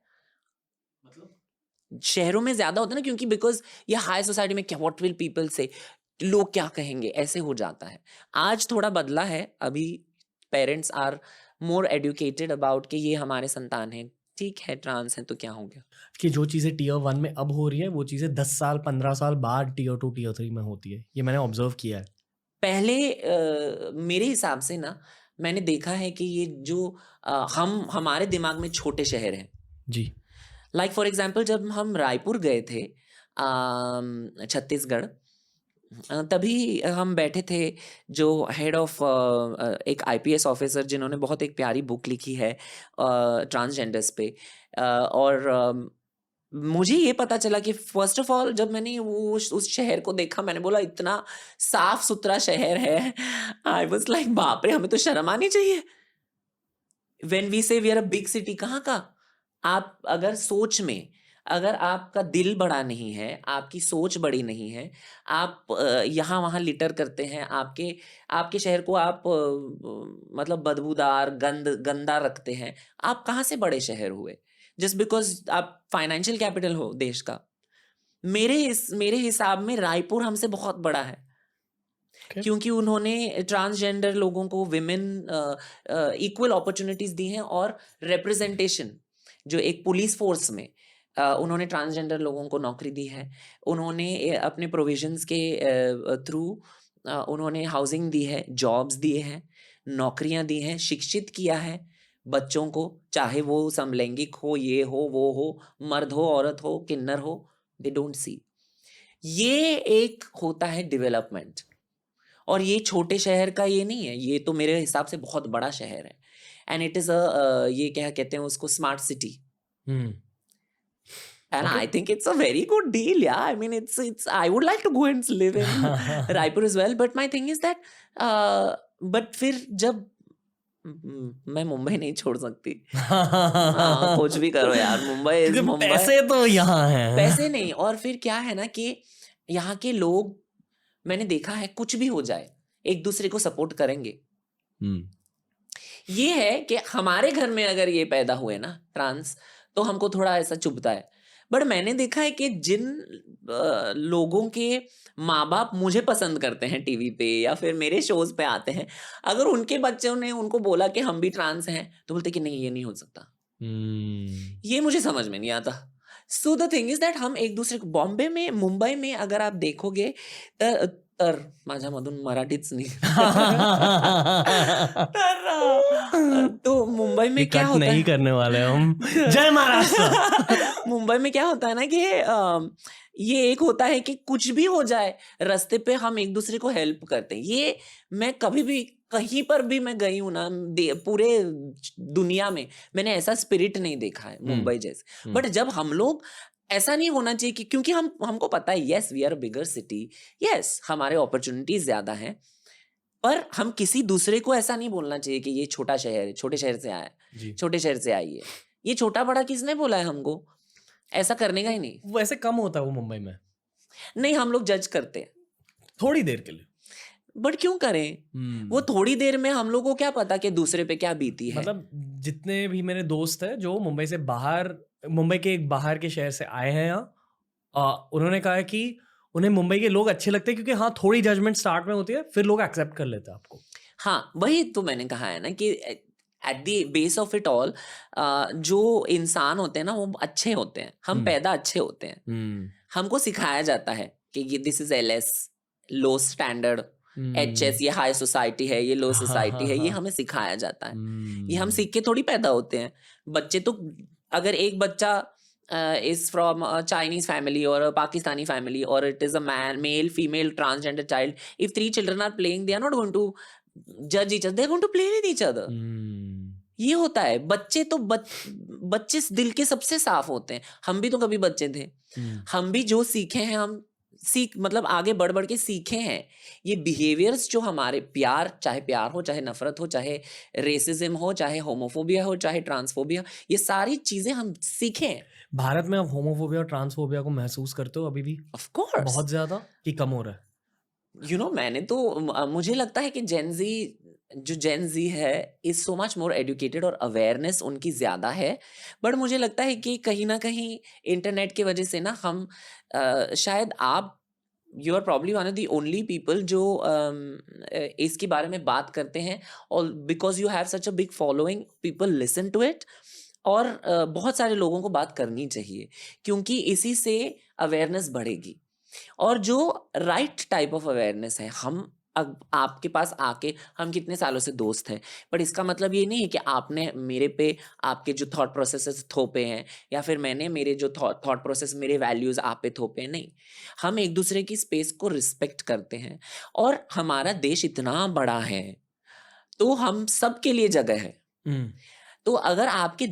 शहरों में ज्यादा होता है ना, क्योंकि बिकॉज ये हाई सोसाइटी में क्या, व्हाट विल पीपल से, लोग क्या कहेंगे, ऐसे हो जाता है। आज थोड़ा बदला है, अभी parents are more educated about कि ये हमारे संतान है, ठीक है, ट्रांस है तो क्या हो गया। कि जो चीज़ें टियर 1 में अब हो रही है, वो चीज़ें 10 साल 15 साल बाद टियर 2 टियर 3 में होती है। ये मैंने ऑब्जर्व किया है। पहले मेरे हिसाब से ना, मैंने देखा है कि ये जो हमारे दिमाग में छोटे शहर हैं, जी। लाइक फॉर एग्जाम्पल जब हम रायपुर गए थे छत्तीसगढ़, तभी हम बैठे थे, जो हेड ऑफ एक आईपीएस ऑफिसर जिन्होंने बहुत एक प्यारी बुक लिखी है ट्रांसजेंडर्स पे, और मुझे ये पता चला कि फर्स्ट ऑफ ऑल जब मैंने वो उस शहर को देखा, मैंने बोला इतना साफ सुथरा शहर है। आई वाज लाइक बाप रे, हमें तो शर्म आनी चाहिए। When we say we are a big city, कहाँ का, आप अगर सोच में, अगर आपका दिल बड़ा नहीं है, आपकी सोच बड़ी नहीं है, आप यहाँ वहाँ लिटर करते हैं, आपके शहर को आप मतलब बदबूदार गंदा रखते हैं, आप कहाँ से बड़े शहर हुए? जस्ट बिकॉज आप फाइनेंशियल कैपिटल हो देश का। मेरे हिसाब में रायपुर हमसे बहुत बड़ा है, क्योंकि उन्होंने ट्रांसजेंडर लोगों को विमेन इक्वल अपॉर्चुनिटीज दी हैं, और रिप्रेजेंटेशन, जो एक पुलिस फोर्स में उन्होंने ट्रांसजेंडर लोगों को नौकरी दी है। उन्होंने अपने प्रोविजंस के थ्रू उन्होंने हाउसिंग दी है, जॉब्स दिए हैं, नौकरियां दी हैं, शिक्षित किया है बच्चों को, चाहे वो समलैंगिक हो, ये हो, वो हो, मर्द हो, औरत हो, किन्नर हो, दे डोंट सी। ये एक होता है डेवलपमेंट, और ये छोटे शहर का ये नहीं है, ये तो मेरे हिसाब से बहुत बड़ा शहर है। एंड इट इज ये क्या कहते हैं उसको, smart city. And Okay. I think it's a very good deal. Yeah, I mean, it's. I would like to go and live in Raipur as well. But my thing is that, but फिर जब मैं मुंबई नहीं छोड़ सकती। कुछ भी करो यार, मुंबई इज क्योंकि मुंबई। पैसे तो यहाँ हैं। पैसे नहीं, और फिर क्या है ना कि यहाँ के लोग, मैंने देखा है, कुछ भी हो जाए एक दूसरे को सपोर्ट करेंगे। ये है कि हमारे घर में अगर ये पैदा हुए ना ट्रांस, तो हमको थोड़ा ऐसा चुभता है। बट मैंने देखा है कि जिन लोगों के माँ बाप मुझे पसंद करते हैं टीवी पे या फिर मेरे शोज पे आते हैं, अगर उनके बच्चों ने उनको बोला कि हम भी ट्रांस हैं, तो बोलते कि नहीं, ये नहीं हो सकता। ये मुझे समझ में नहीं आता। सो द थिंग इज दैट हम एक दूसरे को, बॉम्बे में, मुंबई में अगर आप देखोगे, तर माझ्यामधून मराठीच नाही तो मुंबई में क्या होता नहीं है, करने वाले हम। जय महाराष्ट्र। मुंबई में क्या होता है ना कि ये एक होता है कि कुछ भी हो जाए रास्ते पे हम एक दूसरे को हेल्प करते हैं। ये मैं कभी भी कहीं पर भी मैं गई हूँ ना, पूरे दुनिया में मैंने ऐसा स्पिरिट नहीं देखा है मुंबई जैसे। बट जब हम लोग ऐसा नहीं होना चाहिए कि क्योंकि हमको पता है yes we are a bigger city, yes हमारे अपॉर्चुनिटीज ज्यादा हैं, पर हम किसी दूसरे को ऐसा नहीं बोलना चाहिए कि ये छोटा शहर है, छोटे शहर से आया है, जी। छोटे शहर से आई है। ये छोटा बड़ा किसने बोला है हमको? ऐसा करने का ही नहीं। वैसे कम होता है वो मुंबई में, नहीं, हम लोग जज करते हैं, थोड़ी देर के लिए। बट क्यों करें? वो थोड़ी देर में हम लोग को क्या पता कि दूसरे पे क्या बीती है। मतलब जितने भी मेरे दोस्त हैं जो मुंबई से बाहर, मुंबई के एक बाहर के शहर से आए हैं यहाँ, उन्होंने कहा है कि उन्हें मुंबई के लोग अच्छे लगते हैं क्योंकि हाँ थोड़ी जजमेंट स्टार्ट में होती है, फिर लोग एक्सेप्ट कर लेते हैं आपको। हाँ, वही तो मैंने कहा है ना कि at the base of it all जो इंसान होते हैं ना वो अच्छे होते हैं, हम पैदा अच्छे होते हैं। हमको सिखाया जाता है कि ये this is LS, low standard, HS ये हाई सोसाइटी है, ये लो सोसाइटी है, ये हमें सिखाया जाता है। ये हम सीख के थोड़ी पैदा होते हैं। बच्चे तो, अगर एक बच्चा is from a Chinese family or a Pakistani family, or it is a man, male, female, transgender child, if 3 children are playing, they are not going to judge each other, they are going to play with each other. ये होता है। बच्चे तो बच्चे दिल के सबसे साफ होते हैं। हम भी तो कभी बच्चे थे। हम भी जो सीखे हैं, हम मतलब आगे बढ़ बढ़ के सीखे हैं। ये बिहेवियर्स जो हमारे, चाहे प्यार हो, चाहे नफरत हो, चाहे रेसिज्म हो, चाहे होमोफोबिया हो, चाहे ट्रांसफोबिया, ये सारी चीजें हम सीखे हैं। भारत में आप होमोफोबिया और ट्रांसफोबिया को महसूस करते हो अभी भी? ऑफ कोर्स बहुत ज्यादा कि कम हो रहा है? मैंने तो मुझे लगता है कि जेन जी है is so much more educated और अवेयरनेस उनकी ज्यादा है। बट मुझे लगता है कि कहीं ना कहीं इंटरनेट की वजह से ना हम शायद आप, you are probably one of the only people जो इसके बारे में बात करते हैं, और because you have such a big following, people listen to it. और बहुत सारे लोगों को बात करनी चाहिए, क्योंकि इसी से अवेयरनेस बढ़ेगी। और जो राइट टाइप ऑफ अवेयरनेस है, हम आपके पास आके, हम कितने सालों से दोस्त हैं, पर इसका मतलब ये नहीं है कि आपने मेरे पे आपके जो थॉट प्रोसेसेस थोपे हैं, या फिर मैंने मेरे जो थॉट प्रोसेस, मेरे वैल्यूज आप पे थोपे हैं। नहीं, हम एक दूसरे की स्पेस को रिस्पेक्ट करते हैं। और हमारा देश इतना बड़ा है, तो हम सबके लिए जगह है। तो अगर आपके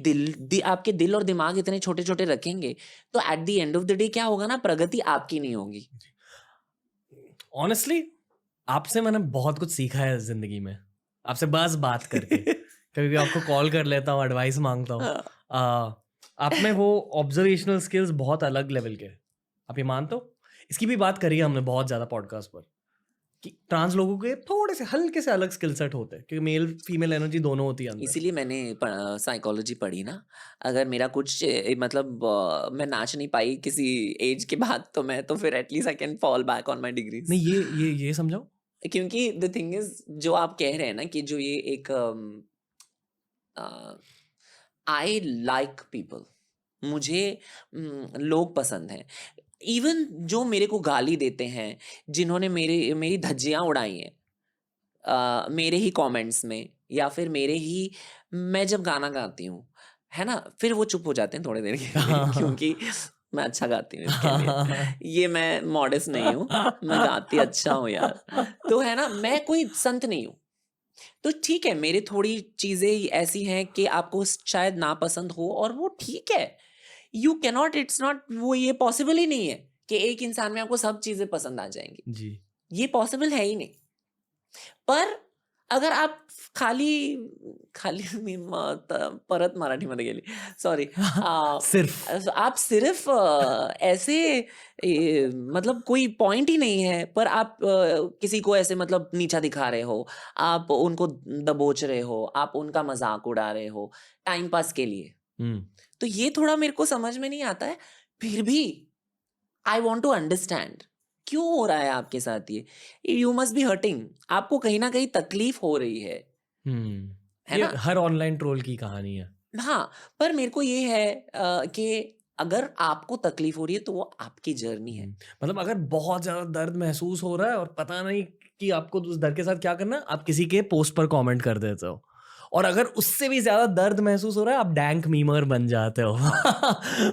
दिल और दिमाग इतने छोटे छोटे रखेंगे, तो at the end of the day क्या होगा ना, प्रगति आपकी नहीं होगी। ऑनेस्टली आपसे मैंने बहुत कुछ सीखा है जिंदगी में, आपसे बस बात करके। कभी भी आपको कॉल कर लेता हूँ, एडवाइस मांगता हूँ। आप में वो ऑब्जर्वेशनल स्किल्स बहुत अलग लेवल के, आप ये मानते हो? इसकी भी बात करी है हमने बहुत ज्यादा पॉडकास्ट पर कि ट्रांस लोगों के थोड़े से हल्के से अलग स्किल सेट होते हैं, क्योंकि मेल फीमेल एनर्जी दोनों होती है अंदर। इसीलिए मैंने साइकोलॉजी पढ़ी ना। अगर मेरा कुछ मतलब मैं नाच नहीं पाई किसी एज के बाद, तो मैं तो फिर at least I can fall back on my degrees. नहीं, ये समझाओ। क्योंकि द थिंग इज, जो आप कह रहे हैं ना कि जो ये एक आई लाइक पीपल, मुझे लोग पसंद हैं। इवन जो मेरे को गाली देते हैं, जिन्होंने मेरी धज्जियां उड़ाई हैं मेरे ही कमेंट्स में, या फिर मेरे ही, मैं जब गाना गाती हूँ, है ना, फिर वो चुप हो जाते हैं थोड़ी देर के लिए, क्योंकि मैं अच्छा गाती हूँ इसके लिए। ये मैं मॉडेस्ट नहीं हूँ, मैं गाती अच्छा हूँ यार। तो है ना, मैं कोई संत नहीं हूँ। तो ठीक है, मेरे थोड़ी चीजें ऐसी हैं कि आपको शायद ना पसंद हो, और वो ठीक है। यू कैनॉट, इट्स नॉट, वो ये पॉसिबल ही नहीं है कि एक इंसान में आपको सब चीजें पसंद आ जाएंगी जी। ये पॉसिबल है ही नहीं। पर अगर आप खाली मी परत मराठीमध्ये गेली, सॉरी, सिर्फ आप सिर्फ ऐसे मतलब कोई पॉइंट ही नहीं है, पर आप किसी को ऐसे मतलब नीचा दिखा रहे हो, आप उनको दबोच रहे हो, आप उनका मजाक उड़ा रहे हो टाइम पास के लिए। तो ये थोड़ा मेरे को समझ में नहीं आता है। फिर भी आई वॉन्ट टू अंडरस्टैंड क्यों हो रहा है आपके साथ ये। यू मस्ट बी हर्टिंग, आपको कहीं ना कहीं तकलीफ हो रही है ये ना? हर ऑनलाइन ट्रोल की कहानी है। हाँ, पर मेरे को ये है कि अगर आपको तकलीफ हो रही है तो वो आपकी जर्नी है। मतलब अगर बहुत ज्यादा दर्द महसूस हो रहा है और पता नहीं कि आपको उस दर्द के साथ क्या करना, आप किसी के पोस्ट पर कमेंट कर देते हो, और अगर उससे भी ज्यादा दर्द महसूस हो रहा है आप डैंक मीमर बन जाते हो।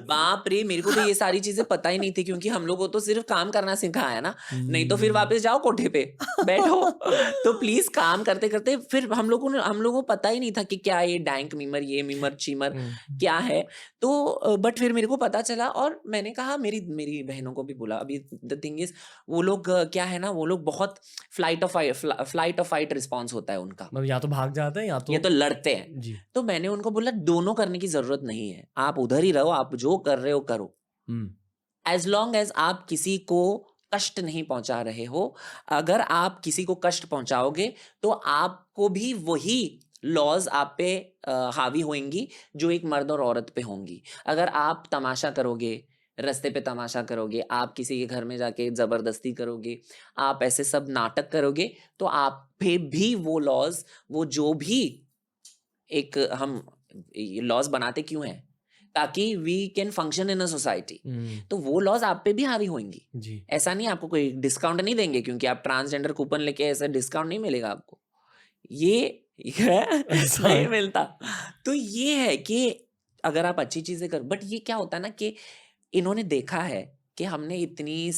बाप रे, मेरे को तो ये सारी चीजें पता ही नहीं थी, क्योंकि हम लोगों को तो सिर्फ काम करना सिखाया ना, नहीं तो फिर वापस जाओ कोठे पे बैठो। तो प्लीज काम करते करते फिर हम लोगों को पता ही नहीं था कि क्या ये डैंक मीमर, ये मीमर चीमर क्या है। तो बट फिर मेरे को पता चला, और मैंने कहा मेरी मेरी बहनों को भी बोला। अभी द थिंग इज वो लोग क्या है ना, वो लोग बहुत फ्लाइट ऑफ फाइट रिस्पॉन्स होता है उनका, मतलब या तो भाग जाते हैं या तो लड़ते हैं। जी। तो मैंने उनको बोला दोनों करने की जरूरत नहीं है, आप उधर ही रहो, आप जो कर रहे हो करो, एज लॉन्ग एज आप किसी को कष्ट नहीं पहुंचा रहे हो। अगर आप किसी को कष्ट पहुंचाओगे तो आपको भी वही लॉज आप पे हावी होंगी जो एक मर्द और औरत पे होंगी। अगर आप तमाशा करोगे, रास्ते पे तमाशा करोगे, आप किसी के घर में जाके जबरदस्ती करोगे, आप ऐसे सब नाटक करोगे, तो आप पे भी वो लॉज, वो जो भी एक हम लॉज बनाते क्यों हैं, ताकि we can function in a society, तो वो लॉज आप पे भी हावी होंगी जी। ऐसा नहीं आपको कोई डिस्काउंट नहीं देंगे, क्योंकि आप ट्रांसजेंडर कूपन लेके ऐसा डिस्काउंट नहीं मिलेगा आपको, ये ऐसा नहीं है। मिलता। तो ये है कि अगर आप अच्छी चीजें कर, बट ये क्या होता है ना कि इन्होंने देखा है कि हमने इतने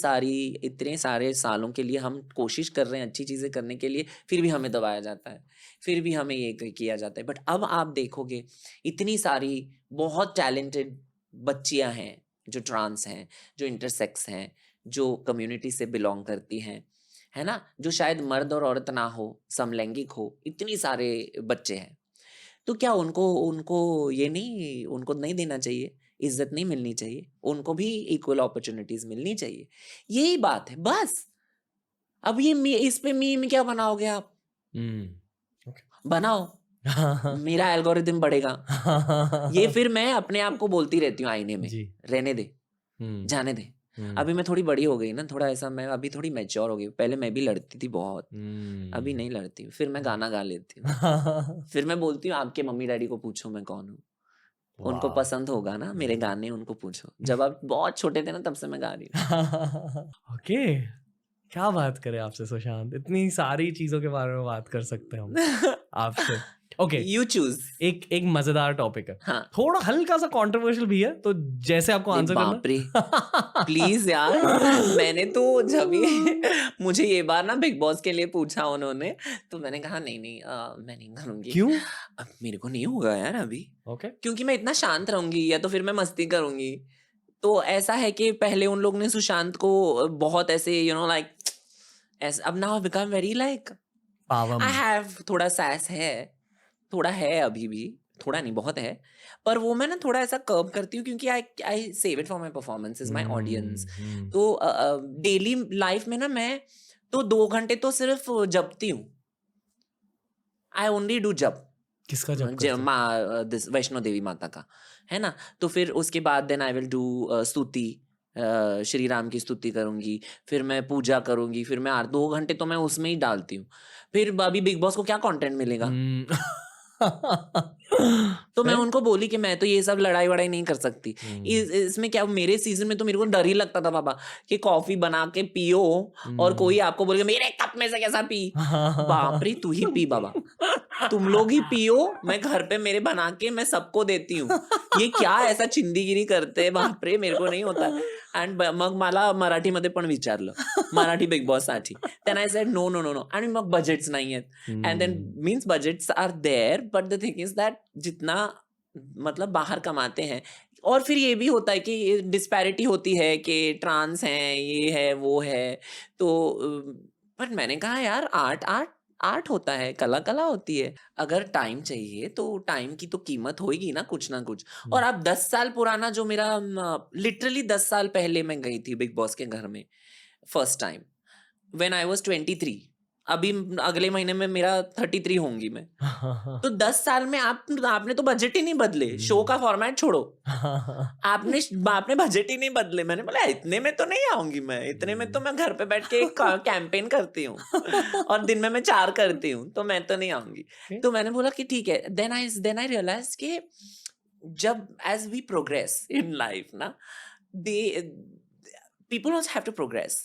सारे सालों के लिए हम कोशिश कर रहे हैं अच्छी चीजें करने के लिए, फिर भी हमें दबाया जाता है, फिर भी हमें ये किया जाता है। बट अब आप देखोगे इतनी सारी बहुत टैलेंटेड बच्चियां हैं जो ट्रांस हैं, जो इंटरसेक्स हैं, जो कम्युनिटी से बिलोंग करती हैं, है ना, जो शायद मर्द और औरत ना हो, समलैंगिक हो, इतनी सारे बच्चे हैं। तो क्या उनको उनको ये नहीं, उनको नहीं देना चाहिए, इज्जत नहीं मिलनी चाहिए, उनको भी इक्वल अपॉर्चुनिटीज मिलनी चाहिए। यही बात है बस। अब ये इस पे मीम क्या बनाओगे आप, बनाओ, मेरा एल्गोरिदम बढ़ेगा। ये फिर मैं अपने आप को बोलती रहती हूँ आईने में, जी। रहने दे, जाने दे। अभी मैं थोड़ी बड़ी हो गई ना, थोड़ा ऐसा, मैं अभी थोड़ी मैच्योर हो गई। पहले मैं भी लड़ती थी बहुत, अभी नहीं लड़ती हूँ। फिर मैं गाना गा लेती हूँ, फिर मैं बोलती हूँ आपके मम्मी डैडी को पूछो मैं कौन हूँ, उनको वाह। पसंद होगा ना मेरे गाने, उनको पूछो। जब आप बहुत छोटे थे ना तब से मैं गा रही हूँ। ओके, क्या बात करें आपसे सुशांत, इतनी सारी चीजों के बारे में बात कर सकते हैं हम आपसे। Okay, you choose. एक मजेदार टॉपिक है, हाँ, थोड़ा हल्का सा कंट्रोवर्शियल भी है, तो जैसे आपको नहीं आंसर करना बाप रे, प्लीज यार। मैंने तो जब ये मुझे ये बार ना बिग बॉस के लिए पूछा उन्होंने, तो मैंने कहा नहीं नहीं, मैं नहीं करूंगी। क्यों? अब मेरे को नहीं होगा यार अभी, ओके। क्योंकि मैं इतना शांत रहूंगी या तो फिर मैं मस्ती करूंगी। तो ऐसा है कि पहले उन लोग ने सुशांत को बहुत ऐसे लाइक, ऐसे, अब नाउ बिकम वेरी लाइक पावम। आई हैव, थोड़ा सैस है, थोड़ा है अभी भी, थोड़ा नहीं बहुत है। पर वो मैं ना थोड़ा ऐसा कर्व करती हूँ, क्योंकि I I save it for my performances, my audience. तो डेली लाइफ में ना मैं तो 2 घंटे तो सिर्फ जपती हूँ। आई ओनली डू जप, किसका जब करते हो? दिस वैष्णो देवी माता का, है ना। तो फिर उसके बाद देन आई विल डू स्तुति, श्री राम की स्तुति करूंगी, फिर मैं पूजा करूंगी, फिर मैं 2 घंटे तो मैं उसमें ही डालती हूँ। फिर अभी बिग बॉस को क्या कंटेंट मिलेगा, तो मैं फिर? उनको बोली कि मैं तो ये सब लड़ाई वड़ाई नहीं कर सकती। इसमें क्या, मेरे सीजन में तो मेरे को डर ही लगता था बाबा, कि कॉफी बना के पियो और कोई आपको बोलेगा मेरे कप में से कैसा पी। बाप रे, तू ही पी बाबा, तुम लोग ही पियो, मैं घर पे मेरे बना के मैं सबको देती हूँ। ये क्या ऐसा चिंदीगिरी करते हैं, बाप रे, मेरे को नहीं होता। अँड मग मला मराठीमध्ये पण विचारलं, मराठी बिग बॉस साठी, then I said no no no no, आणि मग बजेट्स नाही आहेत, and then means budgets are there, but the thing is that जितना मतलब बाहर कमाते हैं, और फिर ये भी होता है कि डिस्पैरिटी होती है कि ट्रांस हैं, ये है वो है। तो बट मैंने कहा यार आर्ट आर्ट आर्ट होता है, कला कला होती है। अगर टाइम चाहिए तो टाइम की तो कीमत होगी ना कुछ ना कुछ। और अब 10 साल पुराना जो मेरा, लिटरली 10 साल पहले मैं गई थी बिग बॉस के घर में first time, when I was 23। अभी अगले महीने में मेरा 33 होंगी मैं। तो 10 साल में आपने तो बजट ही नहीं बदले, शो का फॉर्मेट छोड़ो, आपने बजट ही नहीं बदले। मैंने बोला इतने में तो नहीं आऊंगी मैं, इतने में तो मैं घर पे बैठ के एक कैंपेन करती हूँ और दिन में मैं 4 करती हूँ, तो मैं तो नहीं आऊंगी। तो मैंने बोला कि ठीक है। देन आई रियलाइज कि जब as we progress in life ना, they people also have to progress.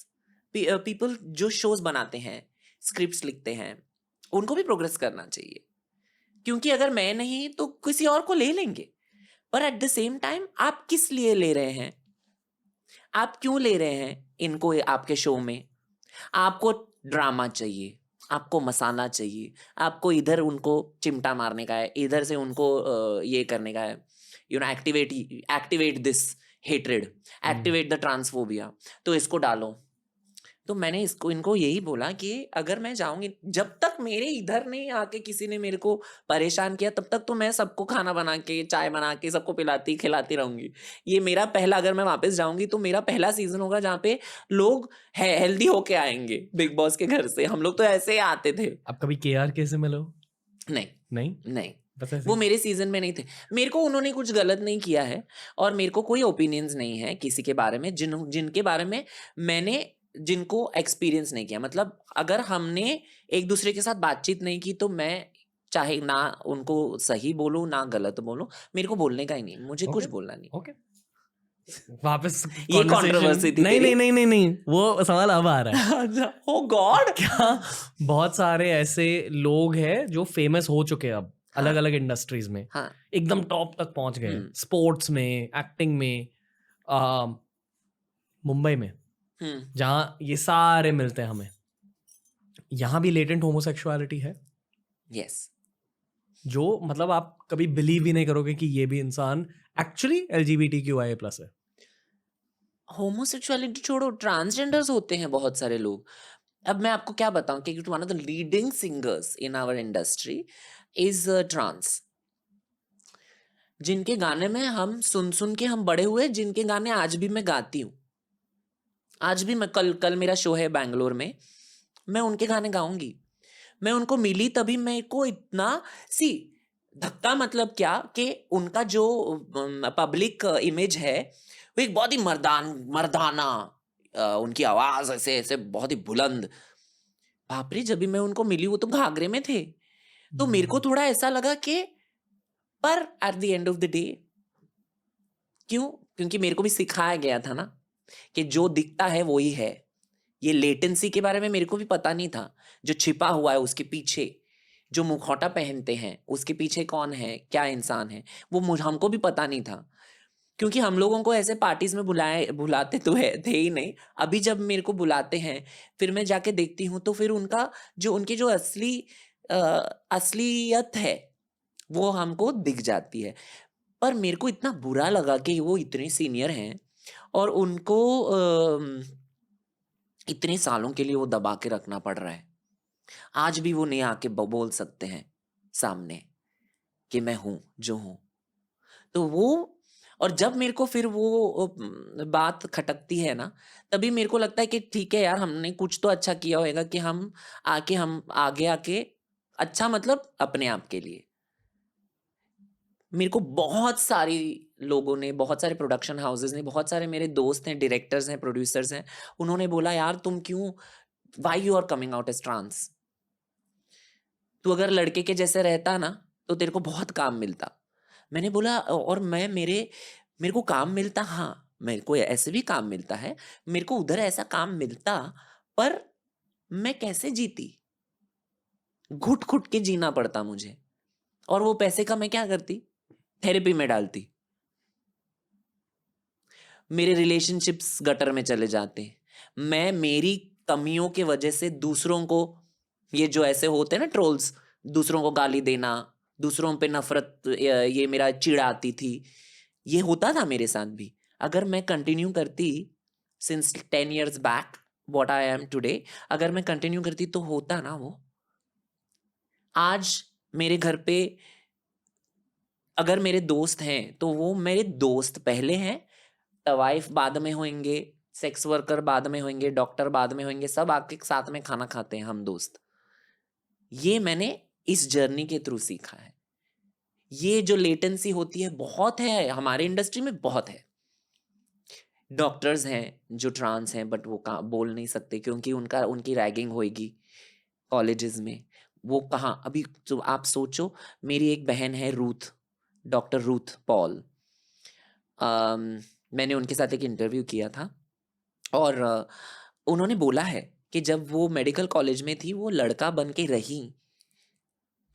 People जो शोज बनाते हैं, स्क्रिप्ट्स लिखते हैं, उनको भी प्रोग्रेस करना चाहिए। क्योंकि अगर मैं नहीं तो किसी और को ले लेंगे। पर एट द सेम टाइम आप किस लिए ले रहे हैं? आप क्यों ले रहे हैं इनको आपके शो में? आपको ड्रामा चाहिए, आपको मसाला चाहिए, आपको इधर उनको चिमटा मारने का है, इधर से उनको ये करने का है, activate this hatred, activate the transphobia, तो इसको डालो। तो मैंने इनको यही बोला कि अगर मैं जाऊंगी, जब तक मेरे इधर नहीं आके किसी ने मेरे को परेशान किया, तब तक तो मैं सबको खाना बना के, चाय बना के सबको पिलाती खिलाती रहूंगी। ये मेरा पहला, अगर मैं वापस जाऊंगी तो मेरा पहला सीजन होगा जहाँ पे लोग हेल्दी होके आएंगे बिग बॉस के घर से। हम लोग तो ऐसे ही आते थे। आप कभी KRK से मिलो? नहीं नहीं, नहीं, बस ऐसे वो ही? मेरे सीजन में नहीं थे। मेरे को उन्होंने कुछ गलत नहीं किया है और मेरे को कोई ओपिनियंस नहीं है किसी के बारे में जिनके बारे में मैंने जिनको एक्सपीरियंस नहीं किया। मतलब अगर हमने एक दूसरे के साथ बातचीत नहीं की तो मैं चाहे ना उनको सही बोलूं ना गलत बोलूं, मेरे को बोलने का ही नहीं, मुझे कुछ ओके, बोलना नहीं। ओके। वापस ये कॉन्वर्सेशन। कंट्रोवर्सी थी नहीं तेरी। नहीं नहीं नहीं नहीं, वो सवाल अब आ रहा है। ओ गॉड। क्या बहुत सारे ऐसे लोग हैं जो फेमस हो चुके हैं अब अलग हाँ अलग इंडस्ट्रीज में, हाँ। एकदम टॉप तक पहुंच गए, स्पोर्ट्स में, एक्टिंग में, आ, मुंबई में, जहाँ ये सारे मिलते हैं हमें, यहाँ भी लेटेंट होमोसेक्सुअलिटी है, यस। जो मतलब आप कभी बिलीव ही नहीं करोगे कि ये भी इंसान एक्चुअली LGBTQIA+ है। होमोसेक्सुअलिटी छोड़ो, ट्रांसजेंडर्स होते हैं बहुत सारे लोग। अब मैं आपको क्या बताऊं कि one of the leading singers in our industry is trans, जिनके गाने में हम सुन सुन के हम बड़े हुए, जिनके गाने आज भी मैं गाती हूँ। आज भी मैं कल कल मेरा शो है बैंगलोर में, मैं उनके गाने गाऊंगी। मैं उनको मिली तभी मेरे को इतना सी धक्का, मतलब क्या कि उनका जो पब्लिक इमेज है वो एक बहुत ही मर्दाना, उनकी आवाज ऐसे ऐसे बहुत ही बुलंद। बाप रे, जब भी मैं उनको मिली वो तो घाघरे में थे। तो मेरे को थोड़ा ऐसा लगा कि पर at the end of the day, क्यों? क्योंकि मेरे को भी सिखाया गया था ना कि जो दिखता है वो ही है। ये लेटेंसी के बारे में मेरे को भी पता नहीं था। जो छिपा हुआ है उसके पीछे, जो मुखौटा पहनते हैं उसके पीछे कौन है, क्या इंसान है, वो हमको भी पता नहीं था। क्योंकि हम लोगों को ऐसे पार्टीज में बुलाते तो थे ही नहीं। अभी जब मेरे को बुलाते हैं, फिर मैं जाके देखती हूँ तो फिर उनकी जो असलियत है वो हमको दिख जाती है। पर मेरे को इतना बुरा लगा कि वो इतने सीनियर हैं और उनको इतने सालों के लिए वो दबा के रखना पड़ रहा है। आज भी वो नहीं आके बोल सकते हैं सामने कि मैं हूं जो हूं। तो वो, और जब मेरे को फिर वो बात खटकती है ना, तभी मेरे को लगता है कि ठीक है यार, हमने कुछ तो अच्छा किया होगा कि हम आगे आके अच्छा, मतलब अपने आप के लिए। मेरे को बहुत सारी लोगों ने, बहुत सारे प्रोडक्शन हाउसेस ने, बहुत सारे मेरे दोस्त हैं, डायरेक्टर्स हैं, प्रोड्यूसर्स हैं, उन्होंने बोला यार तुम क्यों, why you are coming out as trans? तू अगर लड़के के जैसे रहता ना तो तेरे को बहुत काम मिलता। मैंने बोला और मेरे को काम मिलता, हाँ मेरे को ऐसे भी काम मिलता है, मेरे को उधर ऐसा काम मिलता, पर मैं कैसे जीती? घुट घुट के जीना पड़ता मुझे। और वो पैसे का मैं क्या करती? थेरेपी में डालती। मेरे रिलेशनशिप्स गटर में चले जाते। मैं मेरी कमियों के वजह से दूसरों को, ये जो ऐसे होते हैं ना ट्रोल्स, दूसरों को गाली देना, दूसरों पे नफरत, ये मेरा चिढ़ आती थी, ये होता था मेरे साथ भी। अगर मैं कंटिन्यू करती since 10 years back what I am today, अगर मैं कंटिन्यू करती तो होता ना वो। आज मेरे घर पे अगर मेरे दोस्त हैं तो वो मेरे दोस्त पहले हैं, वाइफ बाद में होंगे, सेक्स वर्कर बाद में होंगे, डॉक्टर बाद में होंगे, सब आके साथ में खाना खाते हैं हम दोस्त। ये मैंने इस जर्नी के थ्रू सीखा है। ये जो लेटेंसी होती है बहुत है हमारे इंडस्ट्री में, बहुत है। डॉक्टर्स हैं जो ट्रांस हैं बट वो बोल नहीं सकते क्योंकि उनकी रैगिंग होएगी कॉलेजेस में। वो कहाँ अभी, तो आप सोचो, मेरी एक बहन है रूथ, डॉक्टर रूथ पॉल। मैंने उनके साथ एक इंटरव्यू किया था और उन्होंने बोला है कि जब वो मेडिकल कॉलेज में थी वो लड़का बन के रही,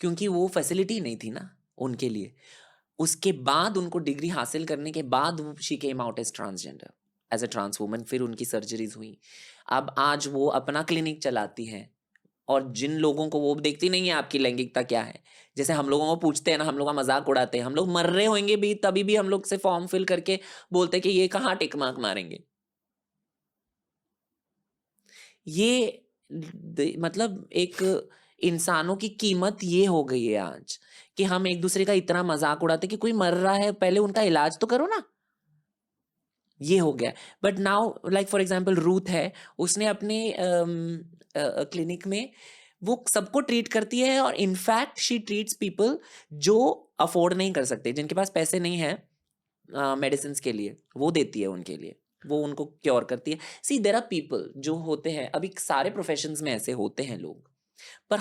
क्योंकि वो फैसिलिटी नहीं थी ना उनके लिए। उसके बाद उनको डिग्री हासिल करने के बाद she came out as transgender, as a trans woman. फिर उनकी सर्जरीज हुई। अब आज वो अपना क्लिनिक चलाती हैं और जिन लोगों को, वो देखती नहीं है आपकी लैंगिकता क्या है। जैसे हम लोगों को पूछते हैं ना, हम लोग का मजाक उड़ाते हैं, हम लोग मर रहे होंगे भी तभी भी हम लोग से फॉर्म फिल करके बोलते हैं कि ये कहाँ टिक मार्क मारेंगे। ये मतलब एक इंसानों की कीमत ये हो गई है आज कि हम एक दूसरे का इतना मजाक उड़ाते कि कोई मर रहा है, पहले उनका इलाज तो करो ना। ये हो गया। But now like for example Ruth है, उसने अपने क्लिनिक में वो सबको ट्रीट करती है और इनफैक्ट शी ट्रीट्स पीपल जो अफोर्ड नहीं कर सकते, जिनके पास पैसे नहीं है मेडिसिन के लिए, वो देती है उनके लिए, वो उनको क्योर करती है। सी देयर आर पीपल जो होते हैं, अभी सारे प्रोफेशंस में ऐसे होते हैं लोग, पर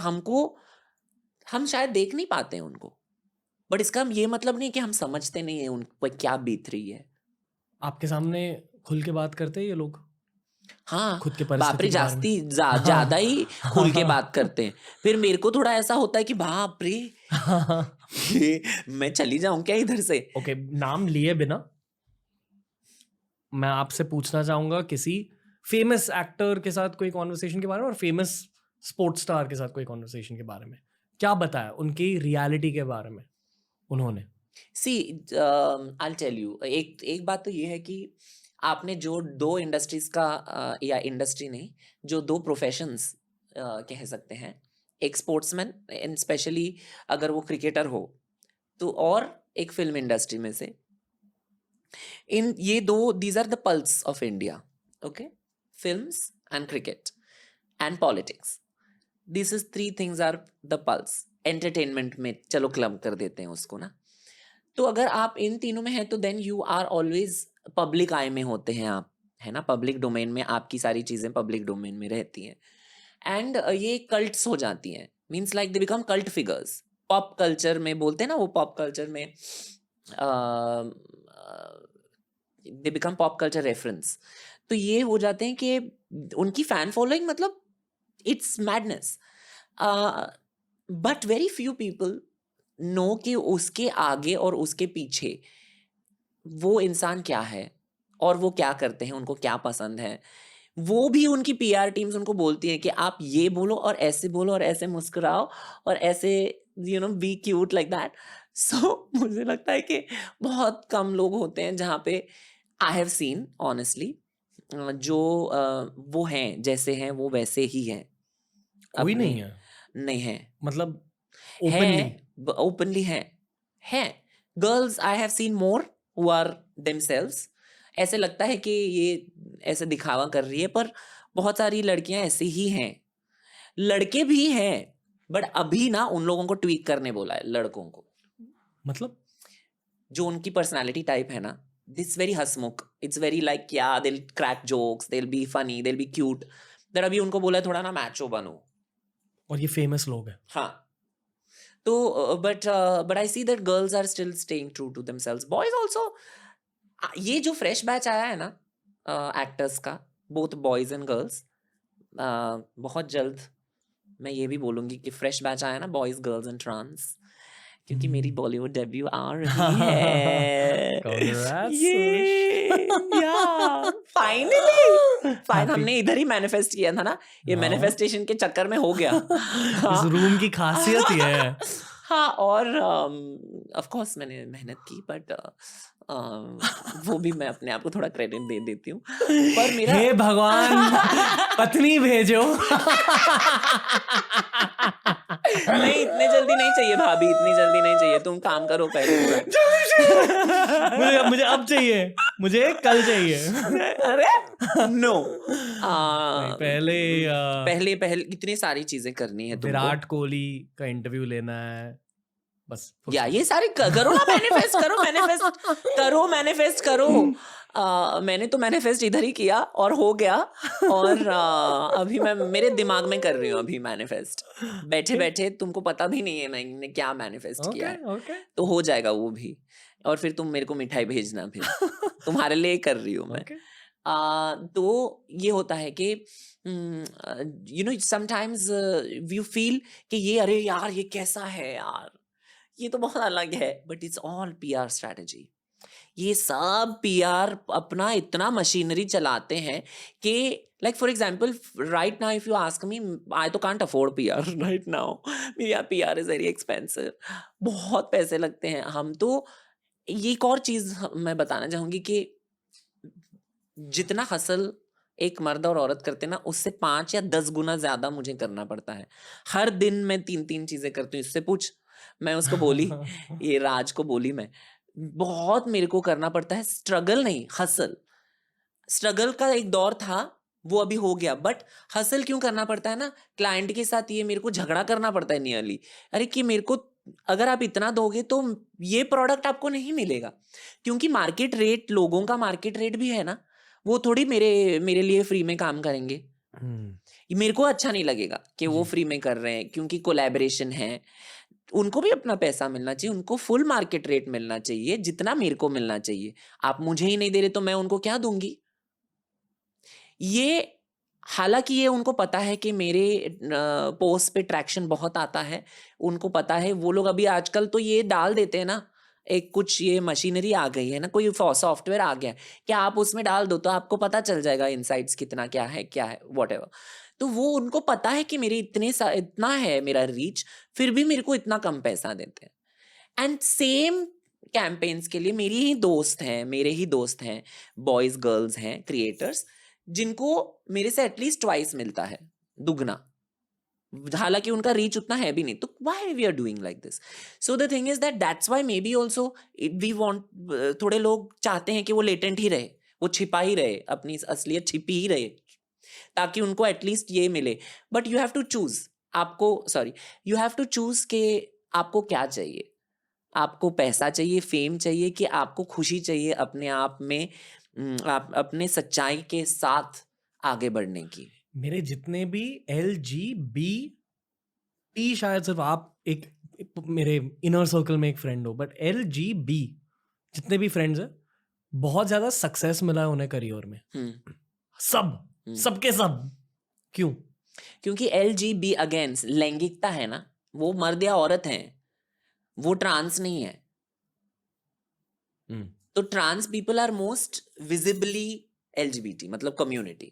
हम शायद देख नहीं पाते हैं उनको। बट इसका ये मतलब नहीं कि हम समझते नहीं है उन पर क्या बीत रही है। आपके सामने खुल के बात करते हैं ये लोग हाँ, खुद के बाप परिस्थिति रे, के बारे में? ज्यादा ही खुल के बात करते हैं। फिर मेरे को थोड़ा ऐसा होता है कि बाप रे, ये मैं चली जाऊं क्या इधर से। ओके, नाम लिए बिना मैं आपसे पूछना चाहूंगा किसी फेमस एक्टर के साथ कोई कॉन्वर्सेशन के बारे में और फेमस स्पोर्ट्स स्टार के साथ कोई कॉन्वर्सेशन के बारे में। क्या बताया उनकी रियलिटी के बारे में उन्होंने? सी आई टेल यू, एक बात तो ये है कि आपने जो दो इंडस्ट्रीज का या इंडस्ट्री नहीं, जो दो प्रोफेशंस कह सकते हैं, एक स्पोर्ट्समैन एंड स्पेशली अगर वो क्रिकेटर हो तो, और एक फिल्म इंडस्ट्री में से, इन ये दो, these are the pulse of India. Okay, films and cricket and politics, this is three things are the pulse. Entertainment में चलो क्लब कर देते हैं उसको ना। तो अगर आप इन तीनों में हैं तो then you are always public eye में होते हैं आप, है ना, पब्लिक डोमेन में आपकी सारी चीजें पब्लिक डोमेन में रहती हैं। एंड ये कल्ट्स हो जाती हैं, means like they become cult figures. Pop culture में बोलते हैं ना, वो पॉप कल्चर में they become pop culture reference. तो ये हो जाते हैं कि उनकी फैन फॉलोइंग, मतलब it's madness. But very few people know कि उसके आगे और उसके पीछे वो इंसान क्या है और वो क्या करते हैं, उनको क्या पसंद है। वो भी उनकी पीआर टीम्स उनको बोलती है कि आप ये बोलो और ऐसे बोलो और ऐसे मुस्कुराओ और ऐसे, you know, be cute like that. So मुझे लगता है कि बहुत कम लोग होते हैं जहाँ पे आई हैव सीन ऑनेस्टली जो वो हैं, जैसे हैं वो वैसे ही हैं। कोई अपने नहीं है नहीं है, मतलब ओपनली? है ओपनली है girls I have seen more who are themselves. ऐसे लगता है कि ये ऐसे दिखावा कर रही है, पर बहुत सारी लड़कियां ऐसी ही हैं। लड़के भी हैं, बट अभी ना उन लोगों को ट्वीक करने बोला है लड़कों को, मतलब जो उनकी पर्सनालिटी टाइप है ना, दिस वेरी हसमुख, it's very like, yeah they will crack jokes, they will be funny, they will be cute. There अभी उनको बोला है थोड़ा ना मैचो बनो। और ये फेमस लोग हैं? हाँ, तो but I see that girls are still staying true to themselves, boys also. ये जो फ्रेश बैच आया है ना एक्टर्स का, बोथ बॉयज एंड गर्ल्स, बहुत जल्द मैं ये भी बोलूंगी कि फ्रेश बैच आया ना, बॉयज गर्ल्स एंड ट्रांस, क्योंकि मेरी बॉलीवुड डेब्यू आ रही है। Congrats, ये या फाइनली फाइन, Happy. हमने इधर ही मैनिफेस्ट किया था ना, ये हाँ। मैनिफेस्टेशन के चक्कर में हो गया। इस रूम की खासियत ये है। हाँ, और ऑफ कोर्स मैंने मेहनत की, बट वो भी मैं अपने आप को थोड़ा क्रेडिट दे देती हूँ। पर मेरा हे भगवान, पत्नी भेजो। नहीं, इतने जल्दी नहीं चाहिए भाभी, इतनी जल्दी नहीं चाहिए, तुम काम करो पहले मुझे अब चाहिए, मुझे कल चाहिए। अरे नो, पहले पहले इतनी सारी चीजें करनी है तुमको। विराट कोहली का इंटरव्यू लेना है, बस या ये सारी करो ना, मैनिफेस्ट करो, मैनिफेस्ट करो। मैंने तो मैनिफेस्ट इधर ही किया और हो गया, और अभी मैं मेरे दिमाग में कर रही हूँ अभी मैनिफेस्ट, बैठे बैठे। तुमको पता भी नहीं है मैंने क्या मैनिफेस्ट किया है। तो हो जाएगा वो भी, और फिर तुम मेरे को मिठाई भेजना, फिर तुम्हारे लिए कर रही हूँ मैं। तो ये होता है कि समटाइम्स वी फील कि ये अरे यार ये कैसा है यार, ये तो बहुत अलग है, but it's all PR strategy. ये सब पीआर अपना इतना मशीनरी चलाते हैं कि like for example right now if you ask me, I तो can't afford PR right now, PR is very expensive, बहुत पैसे लगते हैं। हम तो ये एक और चीज मैं बताना चाहूंगी कि जितना हसल एक मर्द और औरत करते हैं ना, उससे 5 या 10 गुना ज्यादा मुझे करना पड़ता है। हर दिन मैं 3-3 चीजें करती हूँ, इससे पूछ। मैं उसको बोली, ये राज को बोली मैं, बहुत मेरे को करना पड़ता है, स्ट्रगल नहीं हसल। स्ट्रगल का एक दौर था, वो अभी हो गया, बट हसल क्यों करना पड़ता है ना, क्लाइंट के साथ ये मेरे को झगड़ा करना पड़ता है नियरली, अरे कि मेरे को अगर आप इतना दोगे तो ये प्रोडक्ट आपको नहीं मिलेगा, क्योंकि मार्केट रेट, लोगों का मार्केट रेट भी है ना, वो थोड़ी मेरे मेरे लिए फ्री में काम करेंगे। मेरे को अच्छा नहीं लगेगा कि वो जी। फ्री में कर रहे हैं, क्योंकि कोलैबोरेशन है, उनको भी अपना पैसा मिलना चाहिए, उनको फुल मार्केट रेट मिलना चाहिए जितना मेरे को मिलना चाहिए। आप मुझे ही नहीं दे रहे तो मैं उनको क्या दूंगी? ये हालांकि ये उनको पता है कि मेरे पोस्ट पे ट्रैक्शन बहुत आता है, उनको पता है, वो लोग अभी आजकल तो ये डाल देते हैं ना, एक कुछ ये मशीनरी आ गई है ना, कोई सॉफ्टवेयर आ गया है कि आप उसमें डाल दो तो आपको पता चल जाएगा इनसाइट्स कितना क्या है व्हाटएवर। तो वो उनको पता है कि मेरे इतना है मेरा रीच, फिर भी मेरे को इतना कम पैसा देते हैं। एंड सेम कैंपेन्स के लिए मेरे ही दोस्त हैं, बॉयज गर्ल्स हैं क्रिएटर्स, जिनको मेरे से एटलीस्ट ट्वाइस मिलता है, दुगना, हालांकि उनका रीच उतना है भी नहीं। तो why we are doing like this? So the thing is that that's why maybe also we want, थोड़े लोग चाहते हैं कि वो लेटेंट ही रहे, वो छिपा ही रहे, अपनी असलियत छिपी ही रहे, ताकि उनको एटलीस्ट ये मिले। But you have to choose, you have to choose के आपको क्या चाहिए। आपको पैसा चाहिए, फेम चाहिए, कि आपको खुशी चाहिए अपने आप में, आप अपने सच्चाई के साथ आगे बढ़ने की? मेरे जितने भी LGBT, शायद सिर्फ आप मेरे इनर सर्कल में एक फ्रेंड हो, बट LGB जितने भी फ्रेंड्स हैं, बहुत ज्यादा सक्सेस मिला है उन्हें करियर में। सबके सब। क्यों? क्योंकि LGB अगेंस्ट लैंगिकता है ना, वो मर्द या औरत है, वो ट्रांस नहीं है। तो trans people are most visibly LGBT, मतलब कम्युनिटी।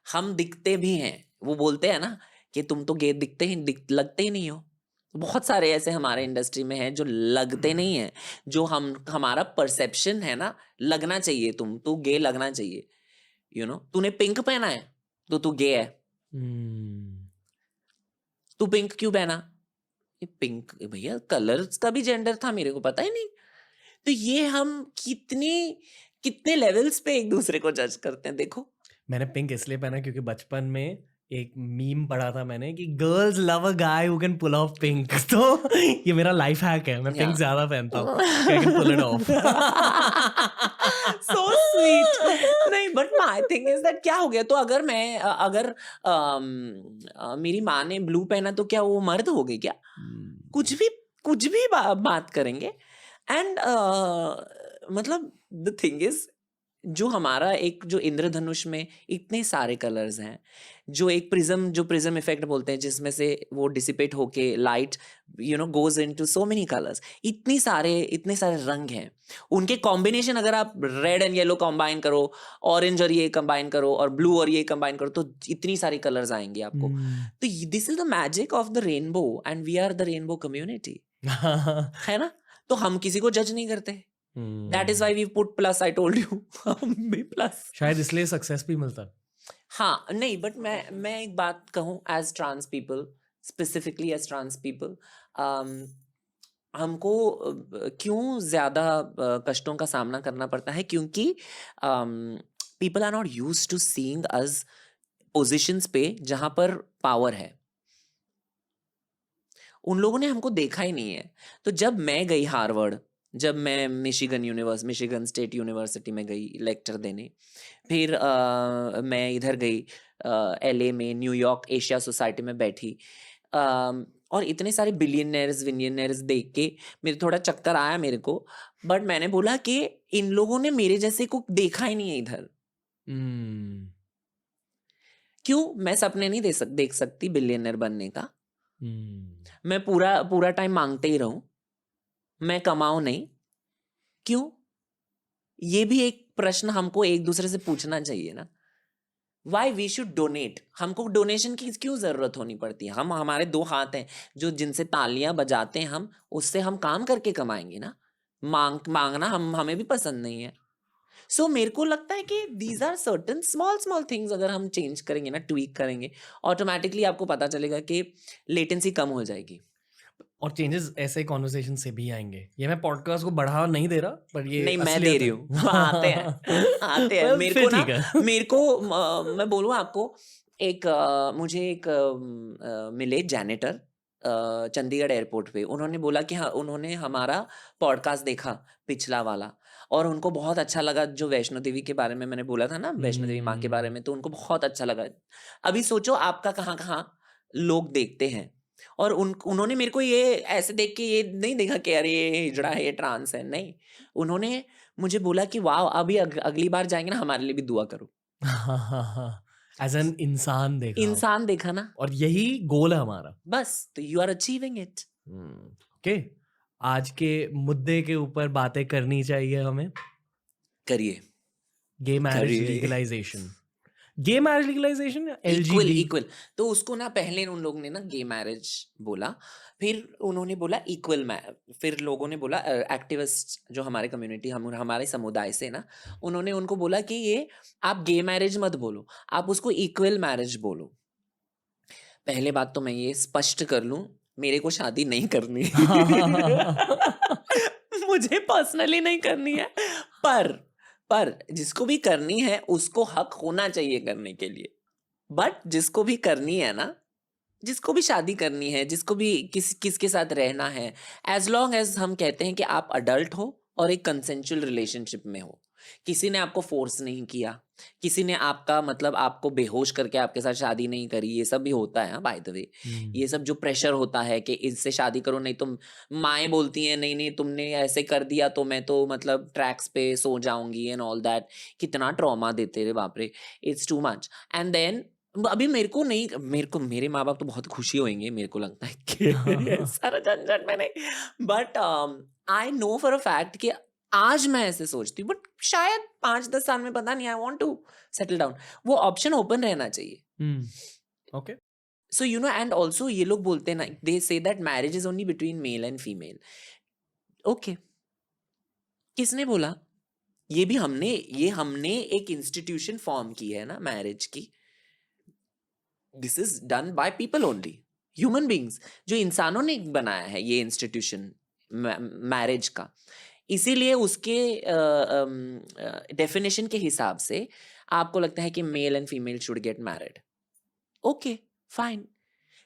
हम दिखते भी हैं, वो बोलते हैं ना कि तुम तो गे लगते ही नहीं हो। बहुत सारे ऐसे हमारे इंडस्ट्री में हैं जो लगते नहीं हैं, जो हमारा परसेप्शन है ना, लगना चाहिए, तू गे लगना चाहिए। तूने पिंक पहना है तो तू गे है। तू पिंक क्यों पहना? ये पिंक भैया कलर्स का भी जेंडर था, मेरे को पता ही नहीं। तो ये हम कितने लेवल्स पे एक दूसरे को जज करते हैं, देखो। मैंने पिंक इसलिए पहना क्योंकि बचपन में एक मीम पढ़ा था मैंने कि girls love a guy who can pull off pink. तो ये मेरा लाइफ हैक है, मैं पिंक ज्यादा पहनता हूँ, I can pull it off. So sweet. नहीं, but my thing is that क्या हो गया, तो अगर मेरी माँ ने ब्लू पहना तो क्या वो मर्द हो गई क्या? कुछ भी बात करेंगे। एंड मतलब द थिंग इज, जो हमारा एक जो इंद्रधनुष में इतने सारे कलर्स हैं, जो प्रिज्म इफेक्ट बोलते हैं, जिसमें से वो डिसिपेट होके light goes into so many colours, इतने सारे रंग हैं, उनके कॉम्बिनेशन अगर आप रेड एंड येलो कंबाइन करो, ऑरेंज और ये कंबाइन करो, और ब्लू और ये कंबाइन करो, तो इतनी सारी कलर्स आएंगे आपको। तो this is the magic of the rainbow, and we are the rainbow community, है ना? तो हम किसी को जज नहीं करते। That is why we put plus, I told you. हम भी plus। शायद इसलिए सक्सेस भी मिलता है। हाँ, नहीं, बट मैं एक बात कहूँ, as trans people, specifically as trans people, हमको क्यों ज्यादा कष्टों का सामना करना पड़ता है? क्योंकि people are not use to seeing us positions पे जहां पर पावर है। उन लोगों ने हमको देखा ही नहीं है। तो जब मैं गई हार्वर्ड, जब मैं मिशिगन स्टेट यूनिवर्सिटी में गई लेक्चर देने, फिर मैं इधर गई LA में, न्यूयॉर्क एशिया सोसाइटी में बैठी, और इतने सारे बिलियनर्स देख के मेरे थोड़ा चक्कर आया मेरे को। बट मैंने बोला कि इन लोगों ने मेरे जैसे को देखा ही नहीं है इधर। हम्म क्यों? मैं सपने नहीं देख सकती बिलियनर बनने का? हम्म मैं पूरा पूरा टाइम मांगते ही रहूं? मैं कमाऊं नहीं? क्यों? ये भी एक प्रश्न हमको एक दूसरे से पूछना चाहिए ना। Why we should donate? हमको डोनेशन की क्यों जरूरत होनी पड़ती है? हम हमारे दो हाथ हैं जो जिनसे तालियां बजाते हैं, हम उससे हम काम करके कमाएंगे ना। मांगना हमें भी पसंद नहीं है। सो मेरे को लगता है कि these are certain small small things, अगर हम चेंज करेंगे ना, ट्वीक करेंगे, ऑटोमेटिकली आपको पता चलेगा कि लेटेंसी कम हो जाएगी। और चेंजेस ऐसे कॉन्वर्सेशन से भी आएंगे। ये मैं पॉडकास्ट को बढ़ावा नहीं दे रहा, पर ये नहीं, मैं दे असलियत रही है। हूँ। आते हैं, आते हैं well, मेरे फिर को ना। ठीक है। मेरे को मैं बोलूँ आपको, एक मुझे एक मिले जैनेटर चंडीगढ़ एयरपोर्ट पे। उन्होंने बोला कि हाँ, उन्होंने हमारा पॉडकास्ट देखा, पिछला वाला, और उनको बहुत अच्छा लगा। जो वैष्णो देवी के बारे में मैंने बोला था ना, वैष्णो देवी माँ के बारे में, तो उनको बहुत अच्छा लगा। अभी सोचो आपका कहाँ कहाँ लोग देखते हैं। और उन्होंने मेरे को ये ऐसे देख के ये नहीं देखा कि अरे ये हिजड़ा है, ये ट्रांस है, नहीं। उन्होंने मुझे बोला कि वाह, अभी अगली बार जाएंगे ना, हमारे लिए भी दुआ करो। एज एन इंसान देखा। इंसान देखा ना, और यही गोल है हमारा। बस तो you are achieving it. Okay, आज के मुद्दे के ऊपर बातें करनी चाहिए हमें। करिए, गे मैरिज करिए। Legalisation, gay marriage legalisation, equal LGB. Equal. तो उसको ना पहले उन लोगों ने ना गे मैरिज बोला, फिर उन्होंने बोला इक्वल, फिर लोगों ने बोला, एक्टिविस्ट जो हमारे कम्युनिटी, हम हमारे समुदाय से ना, उन्होंने उनको बोला कि ये आप गे मैरिज मत बोलो, आप उसको इक्वल मैरिज बोलो। पहले बात तो मैं ये स्पष्ट कर लूं, मेरे को शादी नहीं करनी। मुझे पर्सनली नहीं करनी है। पर पर जिसको भी करनी है उसको हक होना चाहिए करने के लिए। बट जिसको भी करनी है ना, जिसको भी शादी करनी है, जिसको भी किसके साथ रहना है, एज लॉन्ग एज हम कहते हैं कि आप अडल्ट हो और एक कंसेंचुअल रिलेशनशिप में हो, किसी ने आपको फोर्स नहीं किया, किसी ने आपका मतलब आपको बेहोश करके आपके साथ शादी नहीं करी, ये सब भी होता है बाय द वे। ये सब जो प्रेशर होता है कि इससे शादी करो, नहीं तुम, माएँ बोलती हैं नहीं नहीं तुमने ऐसे कर दिया तो मैं तो मतलब ट्रैक्स पे सो जाऊंगी एंड ऑल दैट। कितना ट्रॉमा देते रे बाप रे, it's too much. And then अभी मेरे को नहीं, मेरे माँ बाप तो बहुत खुशी होंगे, मेरे को लगता है कि ये सारा झंझट में नहीं। But I know for a fact कि आज मैं ऐसे सोचती हूँ, बट शायद 5-10 साल में, पता नहीं, I want to settle down. वो ऑप्शन ओपन रहना चाहिए। Okay. So you know, and also ये लोग बोलते हैं ना, they say that marriage is only between male and female. Okay, किसने बोला? ये हमने एक इंस्टीट्यूशन फॉर्म की है ना मैरिज की। This is done by people only, human beings, जो इंसानों ने बनाया है ये इंस्टीट्यूशन मैरिज का। इसीलिए उसके डेफिनेशन के हिसाब से आपको लगता है कि male and female should get married. Okay, fine.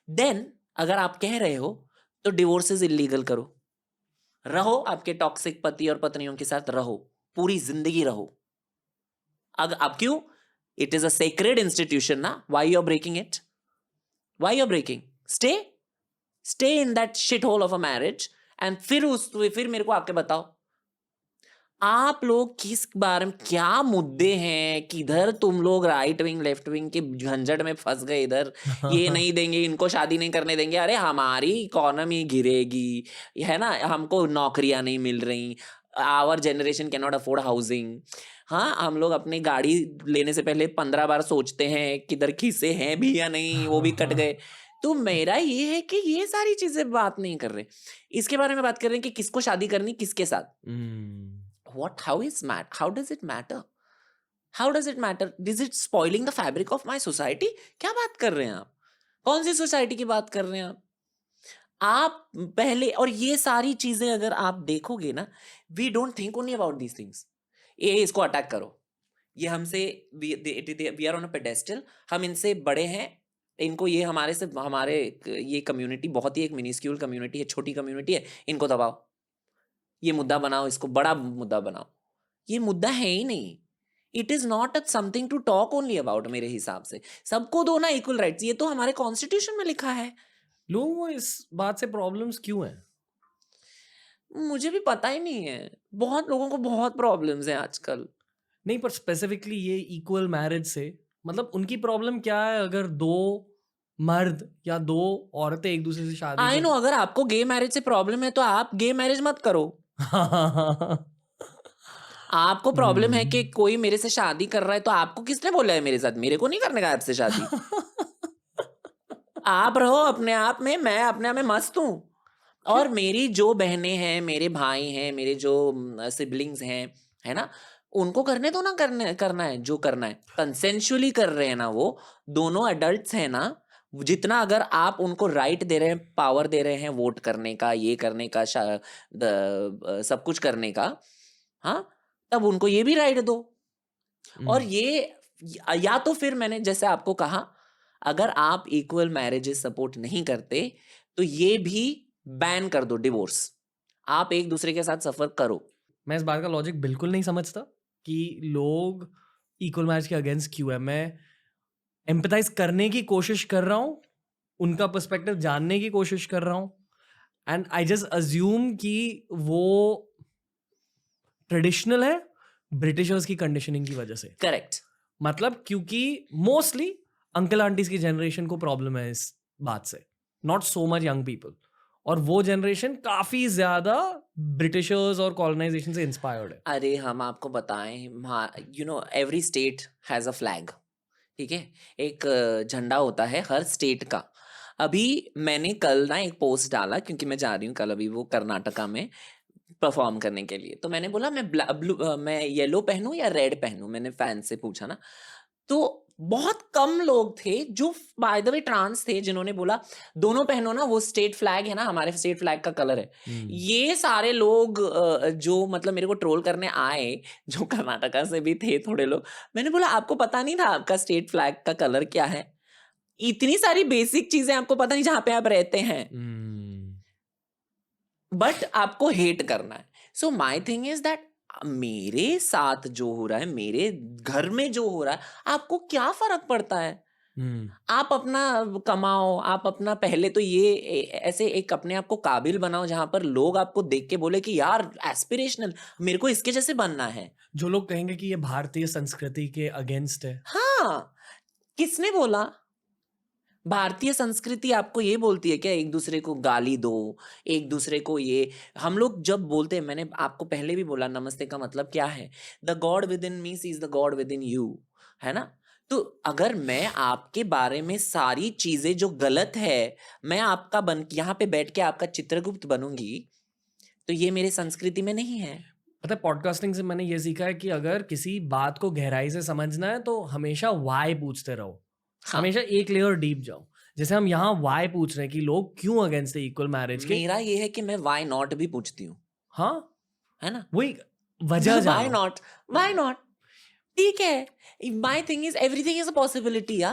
Then अगर आप कह रहे हो तो डिवोर्सेस इलीगल करो, रहो आपके टॉक्सिक पति और पत्नियों के साथ, रहो पूरी जिंदगी रहो। अब क्यों? It is a sacred institution ना, why you are breaking it? Why you are breaking? Stay in that shit hole of a marriage. And फिर मेरे को आके बताओ, आप लोग किस बारे में, क्या मुद्दे हैं, किधर तुम लोग राइट विंग लेफ्ट विंग के झंझट में फंस गए। इधर ये नहीं देंगे, इनको शादी नहीं करने देंगे, अरे हमारी इकोनॉमी गिरेगी, है ना, हमको नौकरियां नहीं मिल रही, our generation can not afford housing. हाँ, हम लोग अपनी गाड़ी लेने से पहले 15 बार सोचते हैं किधर खीसे हैं भी या नहीं, वो भी कट गए। तो मेरा ये है कि ये सारी चीजें बात नहीं कर रहे, इसके बारे में बात कर रहे हैं कि किसको शादी करनी, किसके साथ। How does it matter? How does it matter? Is it spoiling the fabric of my society? क्या बात कर रहे हैं आप? कौन सी सोसाइटी की बात कर रहे हैं आप पहले, और ये सारी चीजें अगर आप देखोगे ना, we don't think only about these things. ये इसको अटैक करो, ये हमसे, we are on a pedestal, हम इनसे बड़े हैं, इनको, ये हमारे से, हमारे ये कम्युनिटी बहुत ही एक मिनिस्क्यूल कम्युनिटी है, छोटी कम्युनिटी है, इनको दबाओ, ये मुद्दा बनाओ, इसको बड़ा मुद्दा बनाओ। ये मुद्दा है ही नहीं। It is not something to talk only about. मेरे हिसाब से सबको दो ना इक्वल राइट्स, ये तो हमारे कॉन्स्टिट्यूशन में लिखा है। लोगों को इस बात से प्रॉब्लम्स क्यों हैं? मुझे भी पता ही नहीं है, बहुत लोगों को बहुत प्रॉब्लम्स हैं आजकल। नहीं, पर स्पेसिफिकली ये इक्वल मैरिज से मतलब उनकी प्रॉब्लम क्या है अगर दो मर्द या दो औरतें एक दूसरे से शादी आई नो, कर अगर आपको गे मैरिज से प्रॉब्लम है तो आप गे मैरिज मत करो। आपको प्रॉब्लम है कि कोई मेरे से शादी कर रहा है, तो आपको किसने बोला है मेरे साथ? मेरे को नहीं करने का आपसे शादी। आप रहो अपने आप में, मैं अपने आप में मस्त हूँ। और मेरी जो बहनें हैं, मेरे भाई हैं, मेरे जो सिबलिंग्स हैं, है ना, उनको करने दो ना, करना है जो करना है, कंसेंशुअली कर रहे हैं ना, वो दोनों अडल्ट्स हैं ना। जितना अगर आप उनको राइट दे रहे हैं, पावर दे रहे हैं, वोट करने का, ये करने का, सब कुछ करने का, हाँ, तब उनको ये भी राइट दो। और ये या तो फिर मैंने जैसे आपको कहा, अगर आप इक्वल मैरिजेस सपोर्ट नहीं करते तो ये भी बैन कर दो, डिवोर्स। आप एक दूसरे के साथ सफर करो। मैं इस बात का लॉजिक बिल्कुल नहीं समझता कि लोग इक्वल मैरिज के अगेंस्ट क्यों है। मैं एम्पथाइज करने की कोशिश कर रहा हूँ, उनका पर्सपेक्टिव जानने की कोशिश कर रहा हूँ, एंड आई जस्ट अज्यूम कि वो ट्रेडिशनल है ब्रिटिशर्स की कंडीशनिंग की वजह से। करेक्ट। मतलब क्योंकि मोस्टली अंकल आंटीज की जनरेशन को प्रॉब्लम है इस बात से, not so much young people. और वो जनरेशन काफी ज्यादा ब्रिटिशर्स और कॉलोनाइजेशन से इंस्पायर्ड है। अरे हम आपको बताएं, you know, every state has a flag. ठीक है, एक झंडा होता है हर स्टेट का। अभी मैंने कल ना एक पोस्ट डाला, क्योंकि मैं जा रही हूँ कल अभी वो कर्नाटका में परफॉर्म करने के लिए। तो मैंने बोला मैं येलो पहनूं या रेड पहनूं, मैंने फैन से पूछा ना। तो बहुत कम लोग थे जो बाय द वे ट्रांस थे, जिन्होंने बोला दोनों पहनो ना, वो स्टेट फ्लैग है ना, हमारे स्टेट फ्लैग का कलर है। ये सारे लोग जो मतलब मेरे को ट्रोल करने आए, जो कर्नाटका से भी थे थोड़े लोग, मैंने बोला आपको पता नहीं था आपका स्टेट फ्लैग का कलर क्या है? इतनी सारी बेसिक चीजें आपको पता नहीं जहां पे आप रहते हैं, बट आपको हेट करना है। सो माई थिंग इज दैट मेरे साथ जो हो रहा है, मेरे घर में जो हो रहा है, आपको क्या फर्क पड़ता है? आप अपना कमाओ, आप अपना पहले तो ये ऐसे एक अपने आप को काबिल बनाओ जहां पर लोग आपको देख के बोले कि यार एस्पिरेशनल, मेरे को इसके जैसे बनना है। जो लोग कहेंगे कि ये भारतीय संस्कृति के अगेंस्ट है। हाँ, किसने बोला? भारतीय संस्कृति आपको ये बोलती है क्या एक दूसरे को गाली दो, एक दूसरे को ये? हम लोग जब बोलते हैं, मैंने आपको पहले भी बोला, नमस्ते का मतलब क्या है? The god within me sees the god within you, है ना? तो अगर मैं आपके बारे में सारी चीजें जो गलत है, मैं आपका बन यहाँ पे बैठ के आपका चित्रगुप्त बनूंगी, तो ये मेरे संस्कृति में नहीं है। पता है, पॉडकास्टिंग से मैंने ये सीखा है कि अगर किसी बात को गहराई से समझना है तो हमेशा वाई पूछते रहो। हाँ, हमेशा एक लेयर डीप जाओ। जैसे हम यहाँ वाई पूछ रहे हैं कि लोग क्यों अगेंस्ट है इक्वल मैरिज के। मेरा ये है कि मैं वाई नॉट भी पूछती हूँ, हाँ, है ना? वही वजह वाई जानो। नॉट, वाई नॉट, ठीक है। My thing is everything is a possibility. या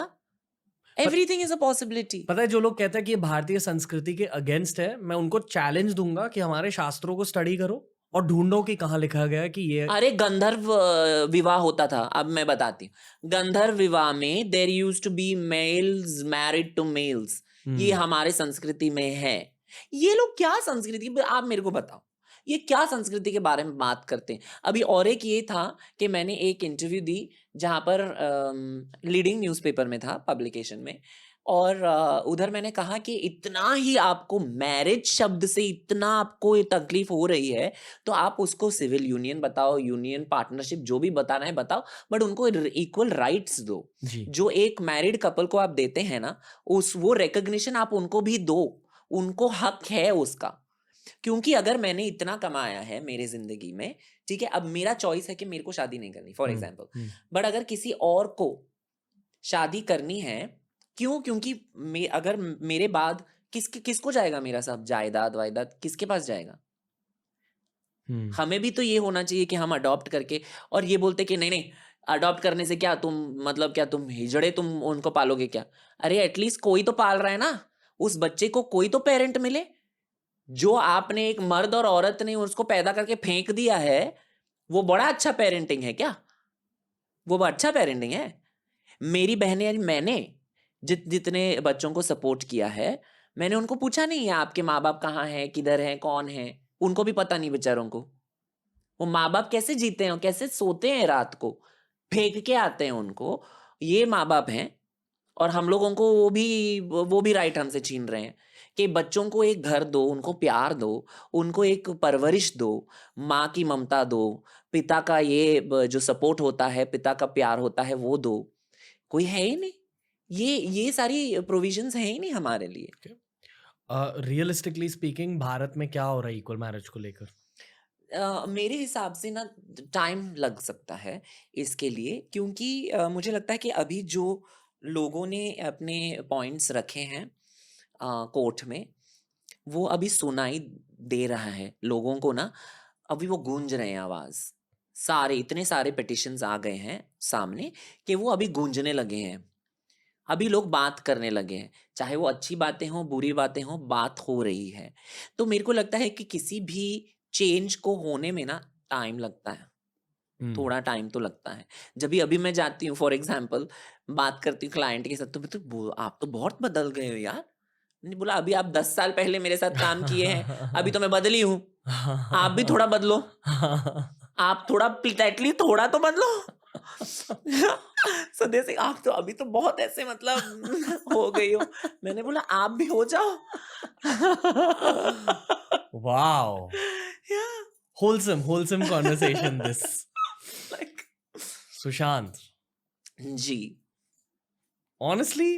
एवरीथिंग इज अ पॉसिबिलिटी। पता है, जो लोग कहते हैं कि ये भारतीय संस्कृति के अगेंस्ट है, मैं उनको चैलेंज दूंगा कि हमारे शास्त्रों को स्टडी करो और ढूंढो कि कहाँ लिखा गया है कि ये। अरे गंधर्व विवाह होता था, अब मैं बताती हूँ। गंधर्व विवाह में there used to be males married to males. ये हमारे संस्कृति में है। ये लोग क्या संस्कृति, आप मेरे को बताओ, ये क्या संस्कृति के बारे में बात करते हैं? अभी और एक ये था कि मैंने एक इंटरव्यू दी जहां पर लीडिंग न्यूज़पेपर में था, पब्लिकेशन में, और उधर मैंने कहा कि इतना ही आपको मैरिज शब्द से इतना आपको ये तकलीफ हो रही है, तो आप उसको सिविल यूनियन बताओ, यूनियन पार्टनरशिप, जो भी बताना है बताओ, बट उनको इक्वल राइट्स दो। जी। जो एक मैरिड कपल को आप देते हैं ना, उस वो रिकॉग्निशन आप उनको भी दो, उनको हक है उसका। क्योंकि अगर मैंने इतना कमाया है मेरे जिंदगी में, ठीक है, अब मेरा चॉइस है कि मेरे को शादी नहीं करनी, फॉर एग्जाम्पल, बट अगर किसी और को शादी करनी है, क्यों? क्योंकि अगर मेरे बाद किसको जाएगा मेरा सब जायदाद वायदाद, किसके पास जाएगा? हमें भी तो ये होना चाहिए कि हम अडॉप्ट करके, और ये बोलते कि नहीं नहीं, अडॉप्ट करने से क्या तुम, मतलब क्या तुम हिजड़े, तुम उनको पालोगे क्या? अरे एटलीस्ट कोई तो पाल रहा है ना, उस बच्चे को कोई तो पेरेंट मिले। जो आपने एक मर्द और औरत ने उसको पैदा करके फेंक दिया है, वो बड़ा अच्छा पेरेंटिंग है क्या? वो अच्छा पेरेंटिंग है? मेरी बहनें, यानी मैंने जितने बच्चों को सपोर्ट किया है, मैंने उनको पूछा नहीं है आपके माँ बाप कहाँ हैं, किधर हैं, कौन है, उनको भी पता नहीं बेचारों को। वो माँ बाप कैसे जीते हैं, कैसे सोते हैं रात को, फेंक के आते हैं उनको, ये माँ बाप हैं। और हम लोगों को वो भी राइट हमसे छीन रहे हैं कि बच्चों को एक घर दो, उनको प्यार दो, उनको एक परवरिश दो, माँ की ममता दो, पिता का जो सपोर्ट होता है, पिता का प्यार होता है, वो दो। कोई है ही नहीं। ये सारी प्रोविजंस हैं ही नहीं हमारे लिए। रियलिस्टिकली स्पीकिंग भारत में क्या हो रहा है इक्वल मैरिज को लेकर? मेरे हिसाब से ना टाइम लग सकता है इसके लिए, क्योंकि मुझे लगता है कि अभी जो लोगों ने अपने पॉइंट्स रखे हैं कोर्ट में, वो अभी सुनाई दे रहा है लोगों को ना, अभी वो गूंज रहे हैं आवाज। सारे इतने सारे पिटिशंस आ गए हैं सामने कि वो अभी गूंजने लगे हैं। अभी लोग बात करने लगे हैं, चाहे वो अच्छी बातें हों, बुरी बातें हों, बात हो रही है। तो मेरे को लगता है कि किसी भी चेंज को होने में ना टाइम लगता है, थोड़ा टाइम तो लगता है। जब भी अभी मैं जाती हूँ, फॉर एग्जाम्पल बात करती हूँ क्लाइंट के साथ, तो आप तो बहुत बदल गए हो यार। मैंने बोला अभी आप 10 साल पहले मेरे साथ काम किए हैं, अभी तो मैं बदली हूँ, आप भी थोड़ा बदलो, आप थोड़ा एटलीस्ट थोड़ा तो बदलो। सदे से आप तो अभी तो बहुत ऐसे मतलब हो गई हो। मैंने बोला आप भी हो जाओ। Wow, Yeah, wholesome conversation this. like, Sushant, ji. Honestly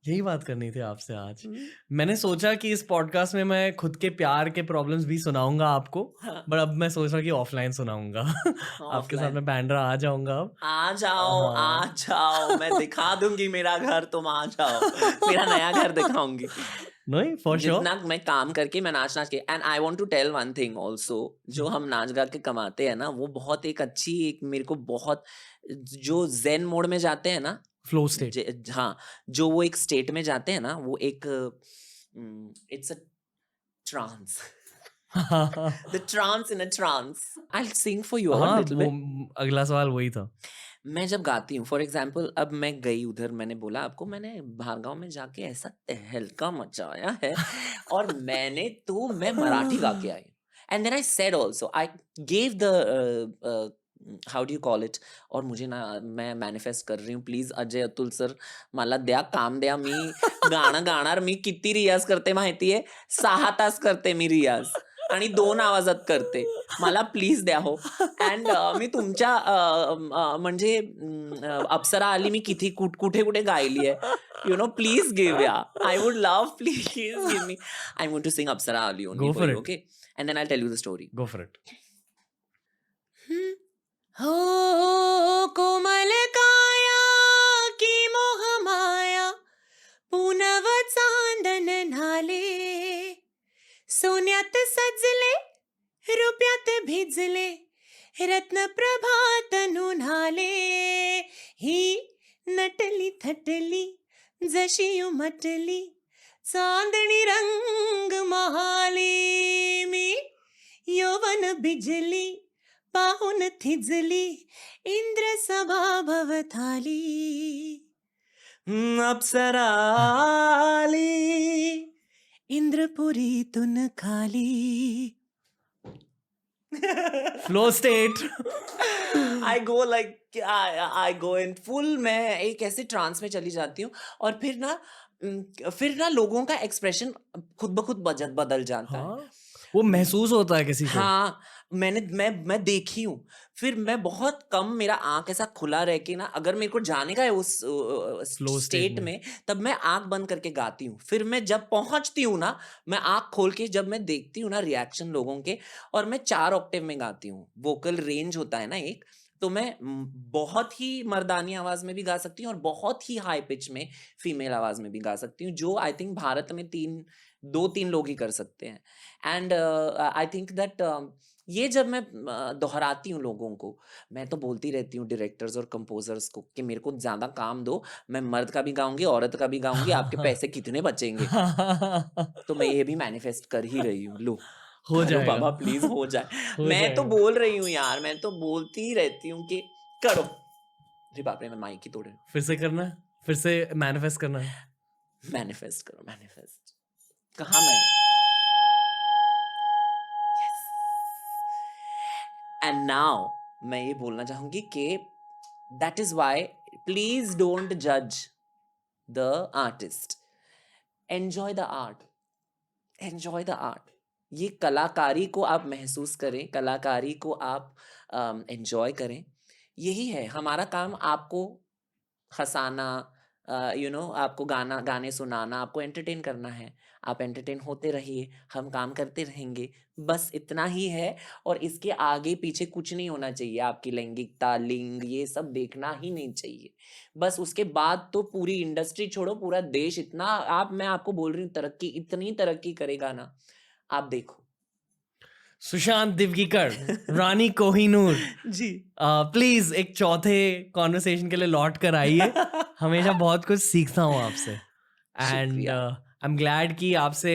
यही बात करनी थी आपसे आज। हम्म, मैंने सोचा कि इस पॉडकास्ट में मैं खुद के प्यार के प्रॉब्लम्स भी सुनाऊंगा आपको, हाँ, बट अब मैं सोच रहा कि ऑफलाइन सुनाऊंगा। आपके साथ ऑफलाइन मैं बैंड्रा आ जाऊंगा अब। आ जाओ, आ हाँ। जाओ, मैं दिखा दूंगी मेरा घर, तुम आ जाओ। मेरा नया घर दिखाऊंगी। नहीं, फॉर श्योर। जितना मैं काम करके, मैं नाच नाच के, and I want to tell one thing also, जो हम नाच गा के कमाते हैं ना, वो बहुत एक अच्छी, एक मेरे को बहुत, जो जेन मोड में जाते हैं ना, फ्लो स्टेट। हाँ, जो वो एक स्टेट में जाते हैं ना, वो एक it's a trance, the trance in a trance. I will sing for you a हाँ, लिटिल वो बिट। अगला सवाल वही था। मैं जब गाती हूँ, फॉर एग्जाम्पल अब मैं गई उधर, मैंने बोला आपको, मैंने भार्गाव में जाके ऐसा तहलका मचाया है, और मैं मराठी गा के आई। And then I said also, I gave the how do you call it, और मुझे ना, मैं मैनिफेस्ट कर रही हूँ, प्लीज अजय अतुल सर मला द्या काम द्या, मी गाणं गाणार, मी किती रियाज करते माहितीये, 6 तास करते मी रियाज, आणि 2 आवाजात करते, मला प्लीज द्या हो. अँड मी तुमच्या म्हणजे अप्सरा आली मी किती कुठे कुठे गायली आहे, you know, please give yeah, I would love, please give me, I want to sing Apsara Aali only go for for you, it, okay, and then I tell you the story. Go for it. हो कोमल काया की मोह माया, पुनव चांदन नाले, सोन्यात सजले, रुपयात भिजले, रत्न प्रभात नुनाले, ही नटली थटली जशी उमटली, चांदणी रंग महाली, मी यौवन बिजली, पाहून थिजली, इंद्र सभा भवताली, अप्सरा आली, इंद्रपुरीतून खाली. Flow state. I go like, I go in full, मैं एक ऐसे ट्रांस में चली जाती हूँ, और फिर ना लोगों का एक्सप्रेशन खुद ब खुद बदल जाता है. हाँ, वो महसूस होता है किसी को। हाँ, मैं देखी हूँ। फिर मैं बहुत कम, मेरा आँख ऐसा खुला रह के ना, अगर मेरे को जाने का है उस फ्लो स्टेट स्टेट में। में, तब मैं आँख बंद करके गाती हूँ। फिर मैं जब पहुँचती हूँ ना, मैं आँख खोल के जब मैं देखती हूँ ना रिएक्शन लोगों के, और मैं 4 ऑक्टेव में गाती हूँ। वोकल रेंज होता है ना एक, तो मैं बहुत ही मर्दानी आवाज़ में भी गा सकती हूँ, और बहुत ही हाई पिच में फीमेल आवाज़ में भी गा सकती हूँ, जो आई थिंक भारत में 2-3 लोग ही कर सकते हैं. एंड आई थिंक दैट ये जब मैं दोहराती हूँ लोगों को, मैं तो बोलती रहती हूँ डायरेक्टर्स और कंपोजर्स को कि मेरे को ज़्यादा काम दो, मैं मर्द का भी गाऊंगी, औरत का भी गाऊंगी, आपके पैसे कितने बचेंगे. तो मैं ये भी मैनिफेस्ट कर ही रही हूँ, लो हो करो जाएगा। बाबा, प्लीज हो जाए. हो मैं तो जाएगा। बोल रही हूँ यार, मैं तो बोलती ही रहती हूँ कि करो. अरे बाप रे, मैं माइक ही तोड़, फिर से करना है, फिर से मैनिफेस्ट करना है। मैनिफेस्ट करो, मैनिफेस्ट. कहाँ मैं, एंड नाउ मैं ये बोलना चाहूंगी कि that is why please don't जज the artist, enjoy the art, enjoy the art. ये कलाकारी को आप महसूस करें, कलाकारी को आप एंजॉय करें। यही है हमारा काम, आपको हंसाना, आपको गाने सुनाना, आपको एंटरटेन करना है। आप एंटरटेन होते रहिए, हम काम करते रहेंगे, बस इतना ही है। और इसके आगे पीछे कुछ नहीं होना चाहिए, आपकी लैंगिकता, लिंग, ये सब देखना ही नहीं चाहिए। बस उसके बाद तो पूरी इंडस्ट्री छोड़ो, पूरा देश इतना, मैं आपको बोल रही हूँ, तरक्की, इतनी तरक्की करेगा ना, आप देखो। सुशांत दिवगीकर, रानी कोहिनूर, जी। प्लीज एक चौथे कॉन्वर्सेशन के लिए लौट कर आइए। हमेशा बहुत कुछ सीखता हूँ आपसे, एंड शुक्रिया। आई एम ग्लैड कि आपसे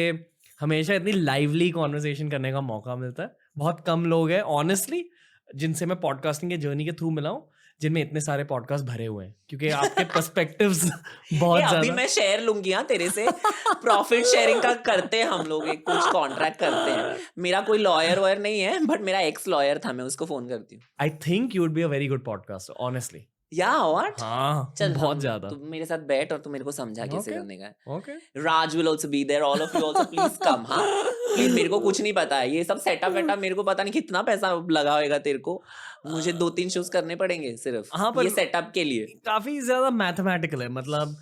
हमेशा इतनी लाइवली कॉन्वर्सेशन करने का मौका मिलता है। बहुत कम लोग हैं ऑनेस्टली जिनसे मैं पॉडकास्टिंग के जर्नी के थ्रू मिला हूँ जिनमें इतने सारे पॉडकास्ट भरे हुए हैं, क्योंकि आपके पर्सपेक्टिव्स बहुत अभी ज्यादा। मैं शेयर लूंगी हाँ तेरे से, प्रॉफिट शेयरिंग का करते हैं हम लोग, एक कुछ कॉन्ट्रैक्ट करते हैं। मेरा कोई लॉयर वॉयर नहीं है, बट मेरा एक्स लॉयर था, मैं उसको फोन करती हूँ। I think you would be a very good podcast honestly. या व्हाट? हाँ, चल बहुत ज्यादा। तू मेरे साथ बैठ और तू मेरे को समझा कैसे Okay. करने का है। Okay, Raj will also be there, all of you also please come. हाँ प्लीज, मेरे को कुछ नहीं पता है, ये सब सेटअप वेटअप मेरे को पता नहीं कितना पैसा लगा होगा तेरे को। मुझे 2-3 शोज करने पड़ेंगे सिर्फ हाँ, पर ये सेटअप के लिए। काफी ज्यादा मैथमेटिकल है, मतलब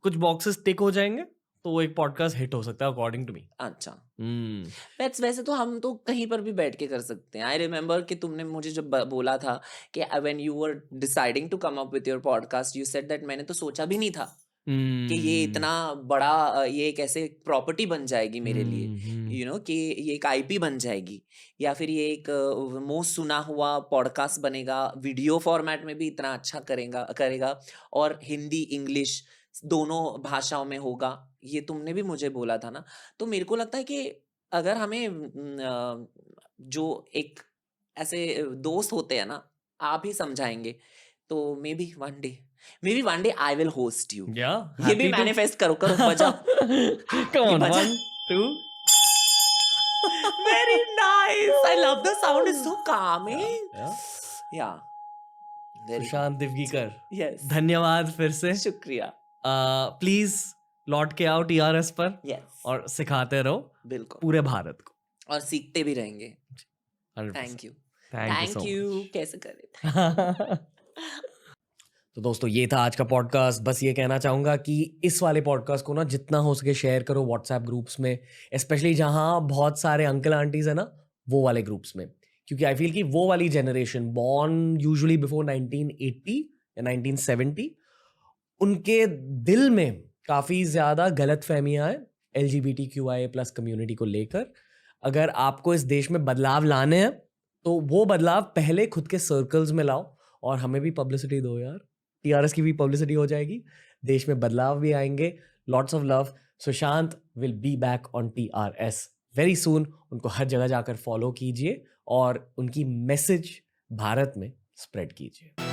कुछ बॉक्सेस टिक हो जाएंगे तो एक पॉडकास्ट हिट हो सकता है अकॉर्डिंग टू मी। अच्छा, वैसे तो हम तो कहीं पर भी बैठ के कर सकते हैं। आई रिमेम्बर कि तुमने मुझे जब बोला था कि when you were deciding to come up with your podcast, you said that, मैंने तो सोचा भी नहीं था कि ये इतना बड़ा, ये एक ऐसे प्रॉपर्टी बन जाएगी मेरे लिए, कि ये एक आईपी बन जाएगी, या फिर ये एक मोस्ट सुना हुआ पॉडकास्ट बनेगा, वीडियो फॉर्मेट में भी इतना अच्छा करेगा और हिंदी इंग्लिश दोनों भाषाओं में होगा। ये तुमने भी मुझे बोला था ना। तो मेरे को लगता है कि अगर हमें जो एक ऐसे दोस्त होते हैं ना, आप ही समझाएंगे, तो may be one day I will host you. ये भी मैनिफेस्ट करो बजाओ। Come on, बजा। 1, 2. Very nice. I love the sound. It's so calming. Yeah. Very Sushant दिवगीकर, yes. धन्यवाद फिर से। शुक्रिया। प्लीज लौट के आओ टीआरएस पर Yes. और सिखाते रहो बिल्कुल। पूरे भारत को। और सीखते भी रहेंगे। 100%. Thank you. Thank you so much. कैसे करे? तो दोस्तों ये था आज का पॉडकास्ट। बस ये कहना चाहूंगा कि इस वाले पॉडकास्ट को ना जितना हो सके शेयर करो व्हाट्सएप ग्रुप्स में, स्पेशली जहां बहुत सारे अंकल आंटीज है ना, वो वाले ग्रुप्स में, क्योंकि आई फील कि वो वाली जनरेशन बॉर्न यूजुअली बिफोर 1980 या 1970, उनके दिल में काफ़ी ज़्यादा गलत फहमियाँ हैं LGBTQIA+ कम्युनिटी को लेकर। अगर आपको इस देश में बदलाव लाने हैं तो वो बदलाव पहले खुद के सर्कल्स में लाओ, और हमें भी पब्लिसिटी दो यार, टीआरएस की भी पब्लिसिटी हो जाएगी, देश में बदलाव भी आएंगे। Lots of love. Sushant will be back on TRS very soon. उनको हर जगह जाकर फॉलो कीजिए और उनकी मैसेज भारत में स्प्रेड कीजिए।